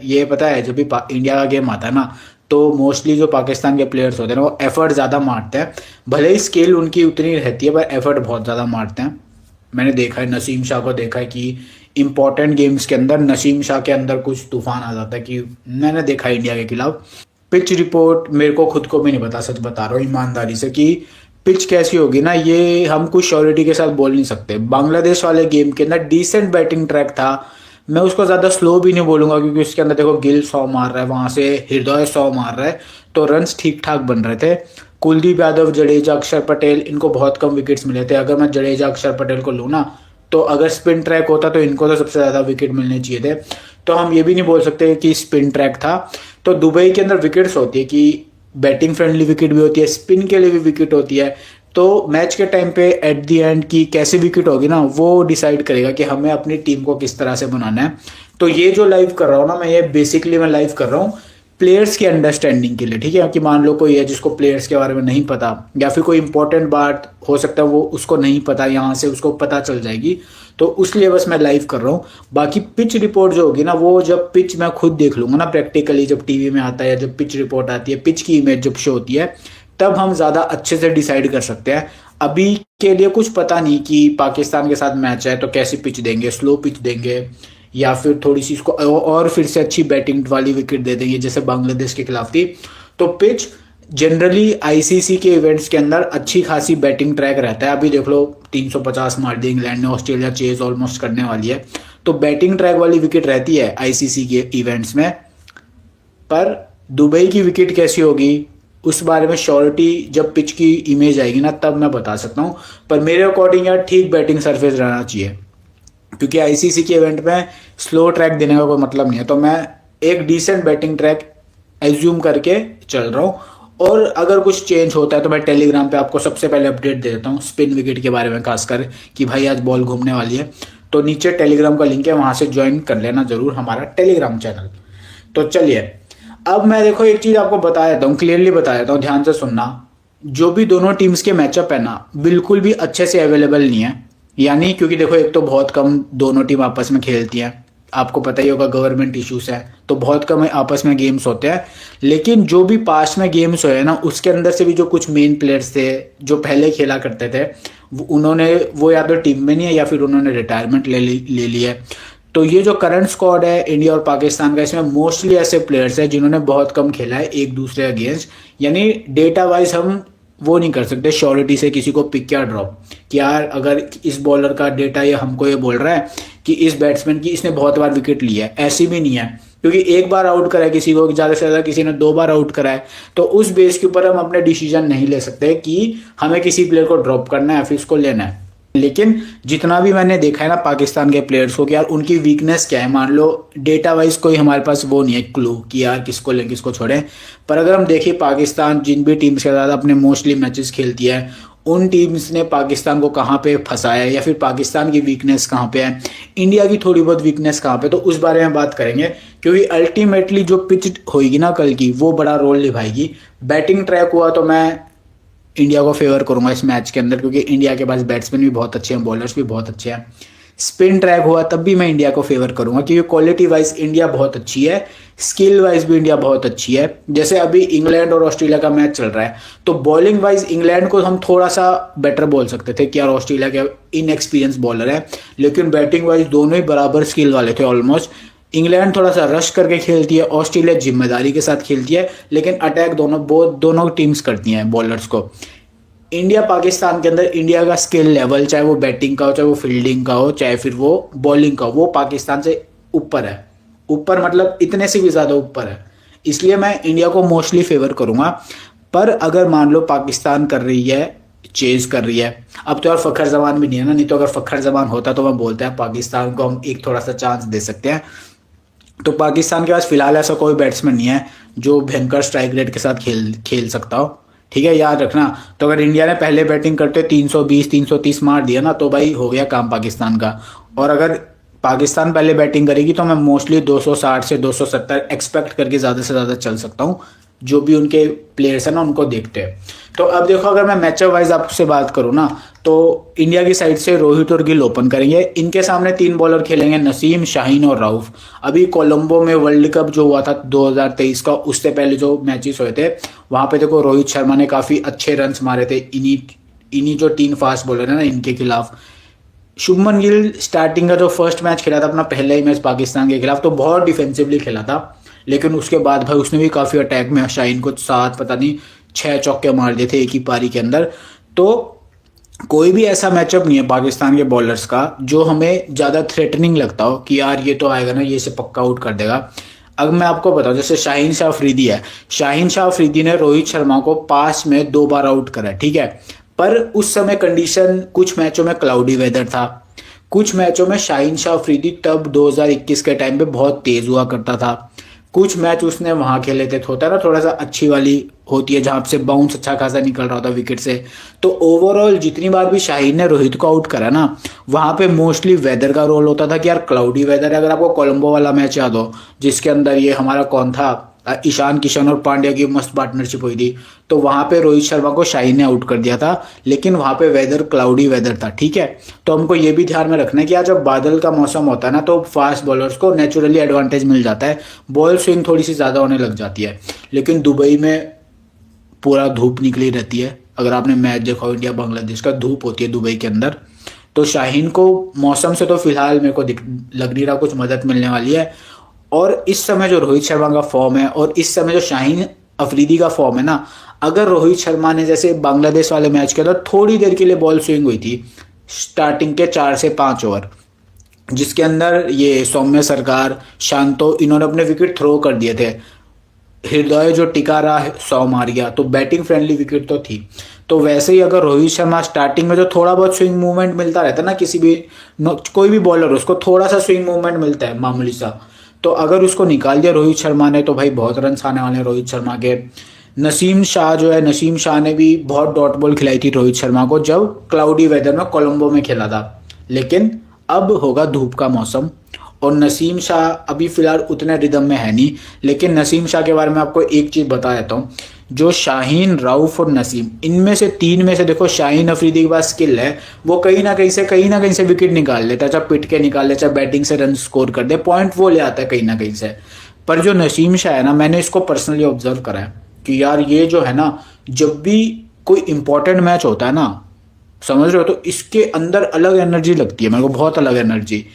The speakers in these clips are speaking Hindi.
ये पता है जब भी इंडिया का गेम आता है ना, तो मोस्टली जो पाकिस्तान के प्लेयर्स होते हैं ना वो एफर्ट ज़्यादा मारते हैं। भले ही स्किल उनकी उतनी रहती है पर एफर्ट बहुत ज़्यादा मारते हैं। मैंने देखा है, नसीम शाह को देखा है कि इंपॉर्टेंट गेम्स के अंदर नसीम शाह के अंदर कुछ तूफान आ जाता है, कि मैंने देखा है इंडिया के खिलाफ। पिच रिपोर्ट मेरे को खुद को भी नहीं पता, सच बता रहा हूँ ईमानदारी से, कि पिच कैसी होगी ना ये हम कुछ श्योरिटी के साथ बोल नहीं सकते। बांग्लादेश वाले गेम के अंदर डिसेंट बैटिंग ट्रैक था, मैं उसको ज़्यादा स्लो भी नहीं बोलूंगा क्योंकि उसके अंदर देखो गिल 100 मार रहा है, वहां से हृदय 100 मार रहा है, तो रन्स ठीक ठाक बन रहे थे। कुलदीप यादव, जडेजा, अक्षर पटेल, इनको बहुत कम विकेट्स मिले थे। अगर मैं जडेजा अक्षर पटेल को लूँ ना, तो अगर स्पिन ट्रैक होता तो इनको तो सबसे ज़्यादा विकेट मिलने चाहिए थे। तो हम ये भी नहीं बोल सकते कि स्पिन ट्रैक था। तो दुबई के अंदर विकेट्स होती है कि बैटिंग फ्रेंडली विकेट भी होती है, स्पिन के लिए भी विकेट होती है। तो मैच के टाइम पे एट दी एंड की कैसे विकेट होगी ना, वो डिसाइड करेगा कि हमें अपनी टीम को किस तरह से बनाना है। तो ये जो लाइव कर रहा हूँ ना मैं, ये बेसिकली मैं लाइव कर रहा हूँ प्लेयर्स की अंडरस्टैंडिंग के लिए, ठीक है। कि मान लो कोई है जिसको प्लेयर्स के बारे में नहीं पता, या फिर कोई इंपॉर्टेंट बात हो सकता है वो उसको नहीं पता, यहाँ से उसको पता चल जाएगी, तो उसलिए बस मैं लाइव कर रहा हूँ। बाकी पिच रिपोर्ट जो होगी ना, वो जब पिच मैं खुद देख लूंगा ना प्रैक्टिकली, जब टीवी में आता है या जब पिच रिपोर्ट आती है, पिच की इमेज जब शो होती है, तब हम ज़्यादा अच्छे से डिसाइड कर सकते हैं। अभी के लिए कुछ पता नहीं कि पाकिस्तान के साथ मैच है तो कैसी पिच देंगे, स्लो पिच देंगे या फिर थोड़ी सी इसको और फिर से अच्छी बैटिंग वाली विकेट दे देंगे जैसे बांग्लादेश के खिलाफ थी। तो पिच जनरली आईसीसी के इवेंट्स के अंदर अच्छी खासी बैटिंग ट्रैक रहता है। अभी देख लो 350 मार दी इंग्लैंड ने, ऑस्ट्रेलिया चेज ऑलमोस्ट करने वाली है, तो बैटिंग ट्रैक वाली विकेट रहती है आईसीसी के इवेंट्स में। पर दुबई की विकेट कैसी होगी उस बारे में श्योरिटी जब पिच की इमेज आएगी ना तब मैं बता सकता हूँ। पर मेरे अकॉर्डिंग यार ठीक बैटिंग सरफेस रहना चाहिए, क्योंकि आईसीसी के इवेंट में स्लो ट्रैक देने का कोई मतलब नहीं है। तो मैं एक डिसेंट बैटिंग ट्रैक एज्यूम करके चल रहा हूँ, और अगर कुछ चेंज होता है तो मैं टेलीग्राम पे आपको सबसे पहले अपडेट दे देता हूँ स्पिन विकेट के बारे में, खासकर कि भाई आज बॉल घूमने वाली है। तो नीचे टेलीग्राम का लिंक है, वहां से ज्वाइन कर लेना जरूर हमारा टेलीग्राम चैनल। तो चलिए अब मैं देखो एक चीज आपको बता देता हूँ, क्लियरली बता देता हूँ, ध्यान से सुनना। जो भी दोनों टीम्स के मैचअप है ना, बिल्कुल भी अच्छे से अवेलेबल नहीं है। यानी क्योंकि देखो एक तो बहुत कम दोनों टीम आपस में खेलती हैं, आपको पता ही होगा गवर्नमेंट इश्यूज है, तो बहुत कम आपस में गेम्स होते हैं। लेकिन जो भी पास्ट में गेम्स हुए ना, उसके अंदर से भी जो कुछ मेन प्लेयर्स थे जो पहले खेला करते थे, उन्होंने वो या तो टीम में नहीं है या फिर उन्होंने रिटायरमेंट ले ली है। तो ये जो करंट स्क्वाड है इंडिया और पाकिस्तान का, इसमें मोस्टली ऐसे प्लेयर्स हैं जिन्होंने बहुत कम खेला है एक दूसरे अगेंस्ट। यानी डेटा वाइज हम वो नहीं कर सकते श्योरिटी से किसी को पिक या ड्रॉप कि यार अगर इस बॉलर का डेटा ये हमको ये बोल रहा है कि इस बैट्समैन की इसने बहुत बार विकेट ली है, ऐसी भी नहीं है। क्योंकि एक बार आउट करा है किसी को, ज़्यादा से ज़्यादा किसी ने 2 बार आउट करा है, तो उस बेस के ऊपर हम अपने डिसीजन नहीं ले सकते कि हमें किसी प्लेयर को ड्रॉप करना है या फिर उसको लेना है। लेकिन जितना भी मैंने देखा है ना पाकिस्तान के प्लेयर्स को कि यार उनकी वीकनेस क्या है, मान लो डेटा वाइज कोई हमारे पास वो नहीं है क्लू कि यार किसको लें किसको छोड़ें। पर अगर हम देखें पाकिस्तान जिन भी टीम्स के साथ अपने मोस्टली मैचेस खेलती है, उन टीम्स ने पाकिस्तान को कहाँ पे फंसाया है या फिर पाकिस्तान की वीकनेस कहाँ पे है, इंडिया की थोड़ी बहुत वीकनेस कहाँ पे, तो उस बारे में बात करेंगे। क्योंकि अल्टीमेटली जो पिच होगी ना कल की, वो बड़ा रोल निभाएगी। बैटिंग ट्रैक हुआ तो मैं इंडिया को फेवर करूंगा इस मैच के अंदर, क्योंकि इंडिया के पास बैट्समैन भी बहुत अच्छे हैं, बॉलर्स भी बहुत अच्छे हैं। स्पिन ट्रैक हुआ तब भी मैं इंडिया को फेवर करूंगा, क्योंकि क्वालिटी वाइज इंडिया बहुत अच्छी है, स्किल वाइज भी इंडिया बहुत अच्छी है। जैसे अभी इंग्लैंड और ऑस्ट्रेलिया का मैच चल रहा है, तो बॉलिंग वाइज इंग्लैंड को हम थोड़ा सा बेटर बोल सकते थे कि यार ऑस्ट्रेलिया के इनएक्सपीरियंस बॉलर है, लेकिन बैटिंग वाइज दोनों ही बराबर स्किल वाले थे ऑलमोस्ट। इंग्लैंड थोड़ा सा रश करके खेलती है, ऑस्ट्रेलिया जिम्मेदारी के साथ खेलती है, लेकिन अटैक दोनों टीम्स करती हैं बॉलर्स को। इंडिया पाकिस्तान के अंदर इंडिया का स्किल लेवल, चाहे वो बैटिंग का हो, चाहे वो फील्डिंग का हो, चाहे फिर वो बॉलिंग का हो, वो पाकिस्तान से ऊपर है। ऊपर मतलब इतने से भी ज़्यादा ऊपर है, इसलिए मैं इंडिया को मोस्टली फेवर करूंगा। पर अगर मान लो पाकिस्तान कर रही है, चेज कर रही है, अब तो यार फखर जमान भी नहीं है ना, नहीं तो अगर फखर जमान होता तो मैं बोलता है पाकिस्तान को हम एक थोड़ा सा चांस दे सकते हैं। तो पाकिस्तान के पास फिलहाल ऐसा कोई बैट्समैन नहीं है जो भयंकर स्ट्राइक रेट के साथ खेल सकता हो, ठीक है, याद रखना। तो अगर इंडिया ने पहले बैटिंग करते 320 330 मार दिया ना, तो भाई हो गया काम पाकिस्तान का। और अगर पाकिस्तान पहले बैटिंग करेगी तो मैं मोस्टली 260 से 270 एक्सपेक्ट करके ज़्यादा से ज़्यादा चल सकता हूँ। जो भी उनके प्लेयर्स हैं ना उनको देखते हैं। तो अब देखो, अगर मैं मैचअप वाइज आपसे बात करूँ ना, तो इंडिया की साइड से रोहित और गिल ओपन करेंगे। इनके सामने 3 बॉलर खेलेंगे, नसीम, शाहीन और राउफ। अभी कोलंबो में वर्ल्ड कप जो हुआ था 2023 का, उससे पहले जो मैचेस हुए थे वहां पे देखो रोहित शर्मा ने काफी अच्छे रन्स मारे थे इन्हीं जो 3 फास्ट बॉलर है ना इनके खिलाफ। शुभमन गिल स्टार्टिंग का जो फर्स्ट मैच खेला था अपना, पहला ही मैच पाकिस्तान के खिलाफ, तो बहुत डिफेंसिवली खेला था। लेकिन उसके बाद भाई उसने भी काफी अटैक में शाहीन को 7 पता नहीं 6 चौके मार दिए थे एक ही पारी के अंदर। तो कोई भी ऐसा मैचअप नहीं है पाकिस्तान के बॉलर्स का जो हमें ज्यादा थ्रेटनिंग लगता हो कि यार ये तो आएगा ना, ये इसे पक्का आउट कर देगा। अब मैं आपको बताऊं, जैसे शाहीन शाह अफरीदी है, शाहीन शाह अफरीदी ने रोहित शर्मा को पास में 2 बार आउट करा है, ठीक है। पर उस समय कंडीशन कुछ मैचों में क्लाउडी वेदर था, कुछ मैचों में शाहीन शाह अफरीदी तब 2021 के टाइम पे बहुत तेज हुआ करता था। कुछ मैच उसने वहां खेले थे, होता है ना थोड़ा सा अच्छी वाली होती है जहां से बाउंस अच्छा खासा निकल रहा होता विकेट से। तो ओवरऑल जितनी बार भी शाहीन ने रोहित को आउट करा ना, वहां पे मोस्टली वेदर का रोल होता था कि यार क्लाउडी वेदर है। अगर आपको कोलंबो वाला मैच याद हो जिसके अंदर ये हमारा कौन था, ईशान किशन और पांड्या की मस्त पार्टनरशिप हुई थी, तो वहां पे रोहित शर्मा को शाहीन ने आउट कर दिया था, लेकिन वहां पे वेदर क्लाउडी वेदर था, ठीक है। तो हमको ये भी ध्यान में रखना है कि यार जब बादल का मौसम होता है ना तो फास्ट बॉलर्स को नेचुरली एडवांटेज मिल जाता है, बॉल स्विंग थोड़ी सी ज्यादा होने लग जाती है। लेकिन दुबई में पूरा धूप निकली रहती है, अगर आपने मैच देखा हो इंडिया बांग्लादेश का, धूप होती है दुबई के अंदर। तो शाहीन को मौसम से तो फिलहाल मेरे को लग नहीं रहा कुछ मदद मिलने वाली है। और इस समय जो रोहित शर्मा का फॉर्म है और इस समय जो शाहीन अफरीदी का फॉर्म है ना, अगर रोहित शर्मा ने जैसे बांग्लादेश वाले मैच के अंदर थोड़ी देर के लिए बॉल स्विंग हुई थी स्टार्टिंग के 4 से 5 ओवर, जिसके अंदर ये सौम्य सरकार, शांतो, इन्होंने अपने विकेट थ्रो कर दिए थे, हृदय जो टिका रहा 100 मार गया, तो बैटिंग फ्रेंडली विकेट तो थी। तो वैसे ही अगर रोहित शर्मा स्टार्टिंग में जो थोड़ा बहुत स्विंग मूवमेंट मिलता रहता है ना, किसी भी कोई भी बॉलर उसको थोड़ा सा स्विंग मूवमेंट मिलता है मामूली सा, तो अगर उसको निकाल दिया रोहित शर्मा ने तो भाई बहुत रन आने वाले हैं रोहित शर्मा के। नसीम शाह जो है, नसीम शाह ने भी बहुत डॉट बॉल खिलाई थी रोहित शर्मा को जब क्लाउडी वेदर में कोलंबो में खेला था। लेकिन अब होगा धूप का मौसम और नसीम शाह अभी फिलहाल उतने रिदम में है नहीं। लेकिन नसीम शाह के बारे में आपको एक चीज बता देता हूँ, जो शाहीन, राउफ और नसीम, इनमें से 3 में से देखो शाहीन अफरीदी के पास स्किल है, वो कहीं ना कहीं से विकेट निकाल लेता है, चाहे पिट के निकाल ले, चाहे बैटिंग से रन स्कोर कर दे, पॉइंट वो ले आता है कहीं ना कहीं से। पर जो नसीम शाह है ना, मैंने इसको पर्सनली ऑब्जर्व करा है कि यार ये जो है ना, जब भी कोई इंपॉर्टेंट मैच होता है ना, समझ रहे हो, तो इसके अंदर अलग एनर्जी लगती है मेरे को, बहुत अलग एनर्जी।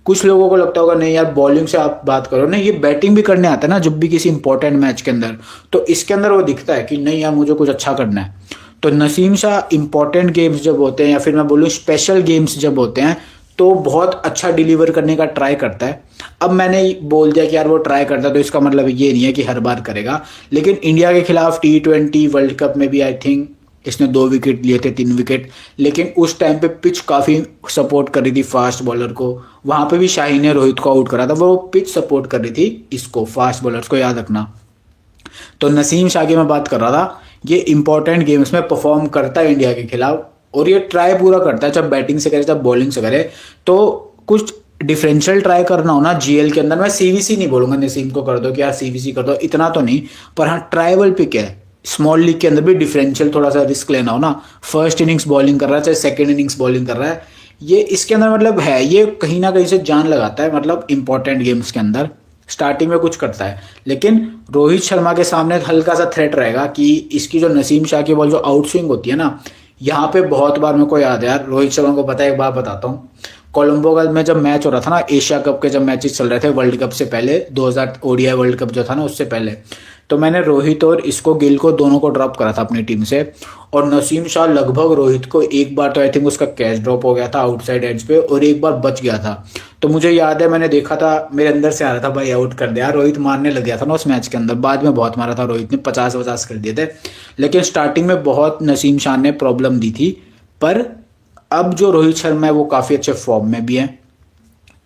कुछ लोगों को लगता होगा नहीं यार बॉलिंग से आप बात करो, नहीं ये बैटिंग भी करने आता है ना जब भी किसी इंपॉर्टेंट मैच के अंदर, तो इसके अंदर वो दिखता है कि नहीं यार मुझे कुछ अच्छा करना है। तो नसीम शाह इंपॉर्टेंट गेम्स जब होते हैं या फिर मैं बोलूँ स्पेशल गेम्स जब होते हैं तो बहुत अच्छा डिलीवर करने का ट्राई करता है। अब मैंने बोल दिया कि यार वो ट्राई करता है तो इसका मतलब ये नहीं है कि हर बार करेगा। लेकिन इंडिया के खिलाफ T20 वर्ल्ड कप में भी आई थिंक इसने 2 विकेट लिए थे, 3 विकेट, लेकिन उस टाइम पे पिच काफी सपोर्ट कर रही थी फास्ट बॉलर को। वहां पे भी शाहीन ने रोहित को आउट करा था, वो पिच सपोर्ट कर रही थी इसको, फास्ट बॉलर्स को, याद रखना। तो नसीम शाह की मैं बात कर रहा था, ये इंपॉर्टेंट गेम्स में परफॉर्म करता है इंडिया के खिलाफ और ये ट्राई पूरा करता है, चाहे बैटिंग से करे चाहे बॉलिंग से करे। तो कुछ डिफरेंशियल ट्राई करना हो ना जीएल के अंदर, मैं सीवीसी नहीं बोलूंगा नसीम को कर दो कि यार सीवीसी कर दो, इतना तो नहीं, पर हाँ ट्राइबल पिक है। स्मॉल लीग के अंदर भी डिफरेंशियल थोड़ा सा रिस्क लेना हो ना, फर्स्ट इनिंग्स बॉलिंग कर रहा है चाहे सेकंड इनिंग्स बॉलिंग कर रहा है, ये इसके अंदर मतलब है, ये कहीं ना कहीं से जान लगाता है, मतलब इंपॉर्टेंट गेम्स के अंदर स्टार्टिंग में कुछ करता है। लेकिन रोहित शर्मा के सामने हल्का सा थ्रेट रहेगा कि इसकी जो नसीम शाह की बॉल जो आउट स्विंग होती है ना, यहाँ पे बहुत बार मेरे को याद है यार, रोहित शर्मा को पता है, एक बार बताता हूँ, कोलंबो का में जब मैच हो रहा था ना, एशिया कप के जब मैचेस चल रहे थे वर्ल्ड कप से पहले, 2000 ओडीआई वर्ल्ड कप जो था ना उससे पहले, तो मैंने रोहित और इसको, गिल को, दोनों को ड्रॉप करा था अपनी टीम से। और नसीम शाह लगभग रोहित को एक बार तो आई थिंक उसका कैच ड्रॉप हो गया था आउटसाइड एज पे और एक बार बच गया था। तो मुझे याद है मैंने देखा था, मेरे अंदर से आ रहा था भाई आउट कर दिया, रोहित मारने लग गया था ना उस मैच के अंदर। बाद में बहुत मारा था रोहित ने, 50-50 कर दिए थे। लेकिन स्टार्टिंग में बहुत नसीम शाह ने प्रॉब्लम दी थी। पर अब जो रोहित शर्मा है वो काफी अच्छे फॉर्म में भी है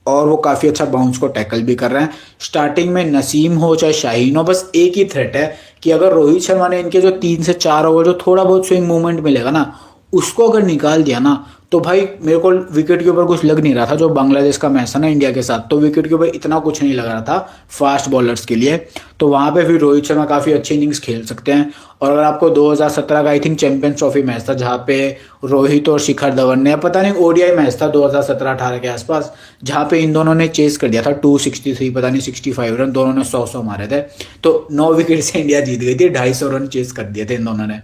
और वो काफी अच्छा बाउंस को टैकल भी कर रहे हैं। स्टार्टिंग में नसीम हो चाहे शाहीन हो, बस एक ही थ्रेट है कि अगर रोहित शर्मा ने इनके जो 3 से 4 ओवर जो थोड़ा बहुत स्विंग मूवमेंट मिलेगा ना, उसको अगर निकाल दिया ना तो भाई मेरे को विकेट के ऊपर कुछ लग नहीं रहा था। जो बांग्लादेश का मैच था ना इंडिया के साथ, तो विकेट के ऊपर इतना कुछ नहीं लग रहा था फास्ट बॉलर्स के लिए। तो वहां पे फिर रोहित शर्मा काफी अच्छी इनिंग्स खेल सकते हैं। और अगर आपको 2017 का I think champions trophy match था जहाँ पे रोहित और शिखर धवन ने, पता नहीं ओडीआई मैच था 2017-18 के आसपास, जहाँ पे इन दोनों ने चेस कर दिया था 263 पता नहीं 65 रन, दोनों ने 100 मारे थे। तो 9 विकेट से इंडिया जीत गई थी, 250 रन चेस कर दिए थे इन दोनों ने।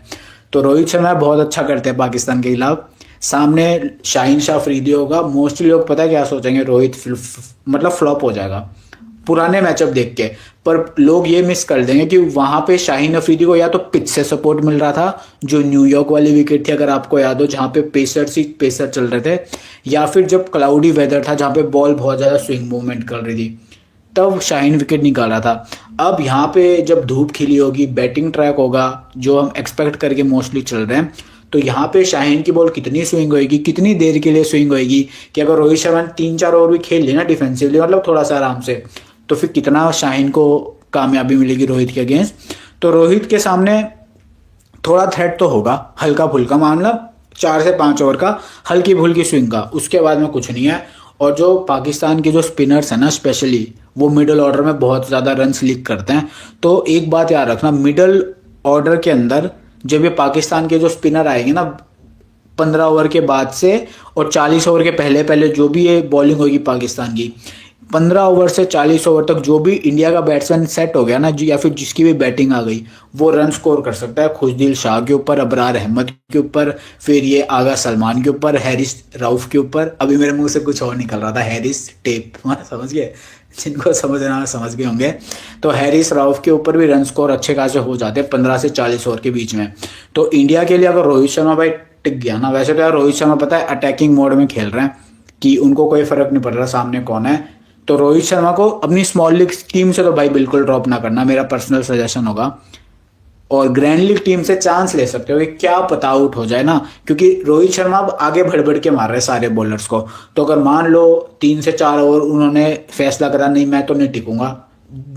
तो रोहित शर्मा बहुत अच्छा करते हैं पाकिस्तान के खिलाफ। सामने शाहीन शाह अफरीदी होगा। मोस्टली लोग पता है क्या सोचेंगे, रोहित मतलब फ्लॉप हो जाएगा पुराने मैचअप देख के। पर लोग ये मिस कर देंगे कि वहां पे शाहीन अफरीदी को या तो पिच से सपोर्ट मिल रहा था, जो न्यूयॉर्क वाली विकेट थी अगर आपको याद हो, जहां पे पेसर चल रहे थे, या फिर जब क्लाउडी वेदर था जहां पे बॉल बहुत ज्यादा स्विंग मूवमेंट कर रही थी, तब शाहीन विकेट निकाल रहा था। अब यहाँ पे जब धूप खिली होगी, बैटिंग ट्रैक होगा जो हम एक्सपेक्ट करके मोस्टली चल रहे हैं, तो यहाँ पे शाहीन की बॉल कितनी स्विंग होएगी, कितनी देर के लिए स्विंग होएगी, कि अगर रोहित शर्मा ने 3-4 ओवर भी खेल लिया ना डिफेंसिवली, मतलब थोड़ा सा आराम से, तो फिर कितना शाहीन को कामयाबी मिलेगी रोहित के अगेंस्ट। तो रोहित के सामने थोड़ा थ्रेट तो होगा, हल्का फुल्का मामला, 4 से 5 ओवर का हल्की फुल्की स्विंग का, उसके बाद में कुछ नहीं है। और जो पाकिस्तान के जो स्पिनर्स हैं ना स्पेशली, वो मिडिल ऑर्डर में बहुत ज़्यादा रन लीक करते हैं। तो एक बात याद रखना, मिडिल ऑर्डर के अंदर जब ये पाकिस्तान के जो स्पिनर आएंगे ना 15 ओवर के बाद से और 40 ओवर के पहले पहले जो भी ये बॉलिंग होगी पाकिस्तान की, 15 ओवर से 40 ओवर तक जो भी इंडिया का बैट्समैन सेट हो गया ना, या फिर जिसकी भी बैटिंग आ गई, वो रन स्कोर कर सकता है। खुशदिल शाह के ऊपर, अबरार अहमद के ऊपर, फिर ये आगा सलमान के ऊपर, हैरिस राउफ के ऊपर। अभी मेरे मुंह से कुछ और निकल रहा था, हैरिस टेप, समझ गए, जिनको समझना समझ गए होंगे। तो हैरिस राउफ के ऊपर भी रन स्कोर अच्छे खासे हो जाते हैं 15 से 40 ओवर के बीच में। तो इंडिया के लिए अगर रोहित शर्मा भाई टिक गया ना, वैसे तो यार रोहित शर्मा पता है अटैकिंग मोड में खेल रहे हैं कि उनको कोई फर्क नहीं पड़ रहा सामने कौन है। तो रोहित शर्मा को अपनी स्मॉल लीग टीम से तो भाई बिल्कुल ड्रॉप ना करना, मेरा पर्सनल सजेशन होगा। और ग्रैंड लीग टीम से चांस ले सकते हो कि क्या पता आउट हो जाए ना, क्योंकि रोहित शर्मा अब आगे बढ़ बढ़ के मार रहे हैं सारे बॉलर्स को। तो अगर मान लो 3 से 4 ओवर उन्होंने फैसला करा, नहीं मैं तो नहीं टिकूंगा,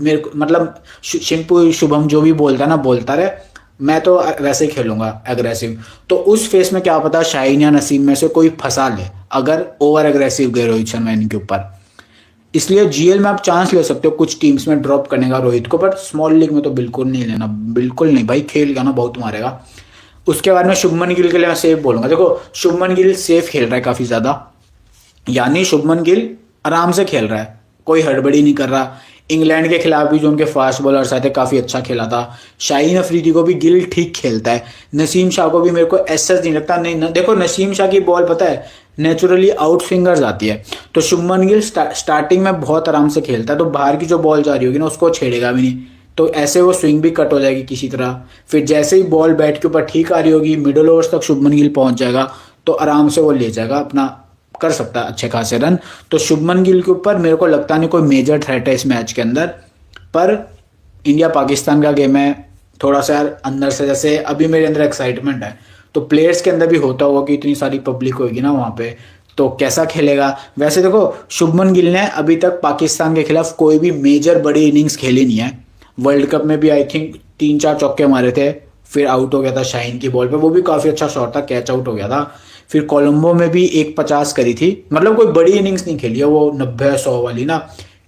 मेरे को मतलब शिंपू शुभम जो भी बोलता है ना बोलता रहे, मैं तो वैसे ही खेलूंगा एग्रेसिव। तो उस फेस में क्या पता शाहीन या नसीम में से कोई फंसा ले अगर ओवर एग्रेसिव गए रोहित शर्मा इनके ऊपर। इसलिए जीएल में आप चांस ले सकते हो कुछ टीम्स में ड्रॉप करने का रोहित को, बट स्मॉल लीग में तो बिल्कुल नहीं लेना, बिल्कुल नहीं भाई, खेलेगा ना बहुत मारेगा। उसके बाद में शुभमन गिल के लिए मैं सेफ बोलूंगा। देखो शुभमन गिल सेफ खेल रहा है काफी ज्यादा, यानी शुभमन गिल आराम से खेल रहा है, कोई हड़बड़ी नहीं कर रहा। इंग्लैंड के खिलाफ भी जो उनके फास्ट बॉलर्स आए थे काफी अच्छा खेला था। शाहीन अफरीदी को भी गिल ठीक खेलता है, नसीम शाह को भी मेरे को ऐसा नहीं लगता। नहीं न, देखो नसीम शाह की बॉल पता है नेचुरली आउट स्विंगर आती है, तो शुभमन गिल स्टार्टिंग में बहुत आराम से खेलता है, तो बाहर की जो बॉल जा रही होगी ना उसको छेड़ेगा भी नहीं, तो ऐसे वो स्विंग भी कट हो जाएगी किसी तरह। फिर जैसे ही बॉल बैट के ऊपर ठीक आ रही होगी, मिडल ओवर्स तक शुभमन गिल पहुंच जाएगा, तो आराम से वो ले जाएगा अपना, कर सकता है अच्छे खासे रन। तो शुभमन गिल के ऊपर मेरे को लगता नहीं कोई मेजर थ्रेट है इस मैच के अंदर। पर इंडिया पाकिस्तान का गेम है, थोड़ा सा यार अंदर से, जैसे अभी मेरे अंदर एक्साइटमेंट है, तो प्लेयर्स के अंदर भी होता होगा कि इतनी सारी पब्लिक होगी ना वहाँ पे, तो कैसा खेलेगा। वैसे देखो शुभमन गिल ने अभी तक पाकिस्तान के खिलाफ कोई भी मेजर बड़ी इनिंग्स खेली नहीं है। वर्ल्ड कप में भी आई थिंक 3-4 चौके मारे थे, फिर आउट हो गया था शाहीन की बॉल पे, वो भी काफी अच्छा शॉट था, कैच आउट हो गया था। फिर कोलंबो में भी 150 करी थी, मतलब कोई बड़ी इनिंग्स नहीं खेली है वो 90-100 वाली ना,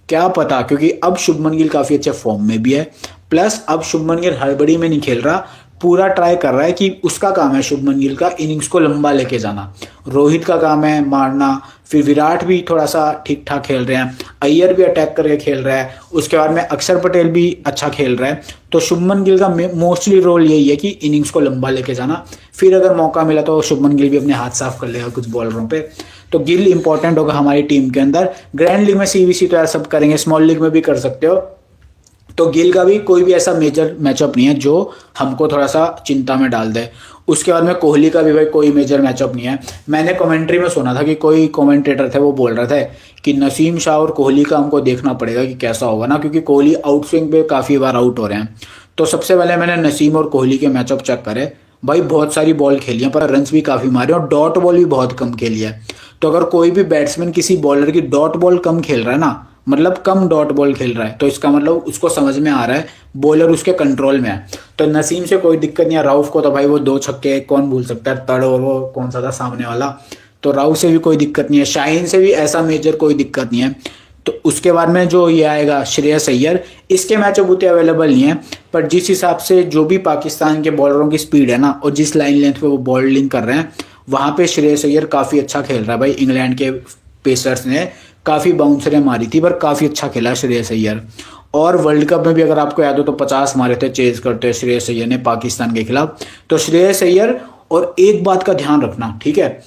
क्या पता, क्योंकि अब शुभमन गिल काफी अच्छे फॉर्म में भी है। प्लस अब शुभमन गिल हड़बड़ी में नहीं खेल रहा, पूरा ट्राई कर रहा है कि उसका काम है शुभमन गिल का इनिंग्स को लंबा लेके जाना, रोहित का काम है मारना। फिर विराट भी थोड़ा सा ठीक ठाक खेल रहे हैं, अय्यर भी अटैक करके खेल रहा है, उसके बाद में अक्षर पटेल भी अच्छा खेल रहा है। तो शुभमन गिल का मोस्टली रोल यही है कि इनिंग्स को लंबा लेके जाना। फिर अगर मौका मिला तो शुभमन गिल भी अपने हाथ साफ कर लेगा कुछ बॉलरों पे। तो गिल इंपॉर्टेंट होगा हमारी टीम के अंदर। ग्रैंड लीग में सीवीसी तो यार सब करेंगे, स्मॉल लीग में भी कर सकते हो। तो गिल का भी कोई भी ऐसा मेजर मैचअप नहीं है जो हमको थोड़ा सा चिंता में डाल दे। उसके बाद में कोहली का भी भाई कोई मेजर मैचअप नहीं है। मैंने कमेंट्री में सुना था कि कोई कमेंटेटर थे वो बोल रहे थे कि नसीम शाह और कोहली का हमको देखना पड़ेगा कि कैसा होगा ना, क्योंकि कोहली आउट स्विंग पे काफ़ी बार आउट हो रहे हैं। तो सबसे पहले मैंने नसीम और कोहली के मैचअप चेक करे, भाई बहुत सारी बॉल खेली है पर रन्स भी काफ़ी मारे और डॉट बॉल भी बहुत कम खेली है। तो अगर कोई भी बैट्समैन किसी बॉलर की डॉट बॉल कम खेल रहा है ना, मतलब कम डॉट बॉल खेल रहा है, तो इसका मतलब उसको समझ में आ रहा है बॉलर उसके कंट्रोल में है। तो नसीम से कोई दिक्कत नहीं है। राउफ को तो भाई वो 2 छक्के कौन भूल सकता है, तड़ और वो कौन सा था सामने वाला, तो राउफ से भी कोई दिक्कत नहीं है। शाहीन से भी ऐसा मेजर कोई दिक्कत नहीं है। तो उसके बाद में जो ये आएगा श्रेयस अय्यर, इसके मैचअप उतने अवेलेबल नहीं है, पर जिस हिसाब से जो भी पाकिस्तान के बॉलरों की स्पीड है ना और जिस लाइन लेंथ पे वो बॉलिंग कर रहे हैं, वहां पे श्रेयस अय्यर काफी अच्छा खेल रहा है भाई। इंग्लैंड के पेसर्स ने काफी बाउंसरें मारी थी, पर काफी अच्छा खेला श्रेयस अय्यर। और वर्ल्ड कप में भी अगर आपको याद हो तो 50 मारे थे चेज करते हुए श्रेयस अय्यर ने पाकिस्तान के खिलाफ। तो श्रेयस अय्यर, और एक बात का ध्यान रखना, ठीक है,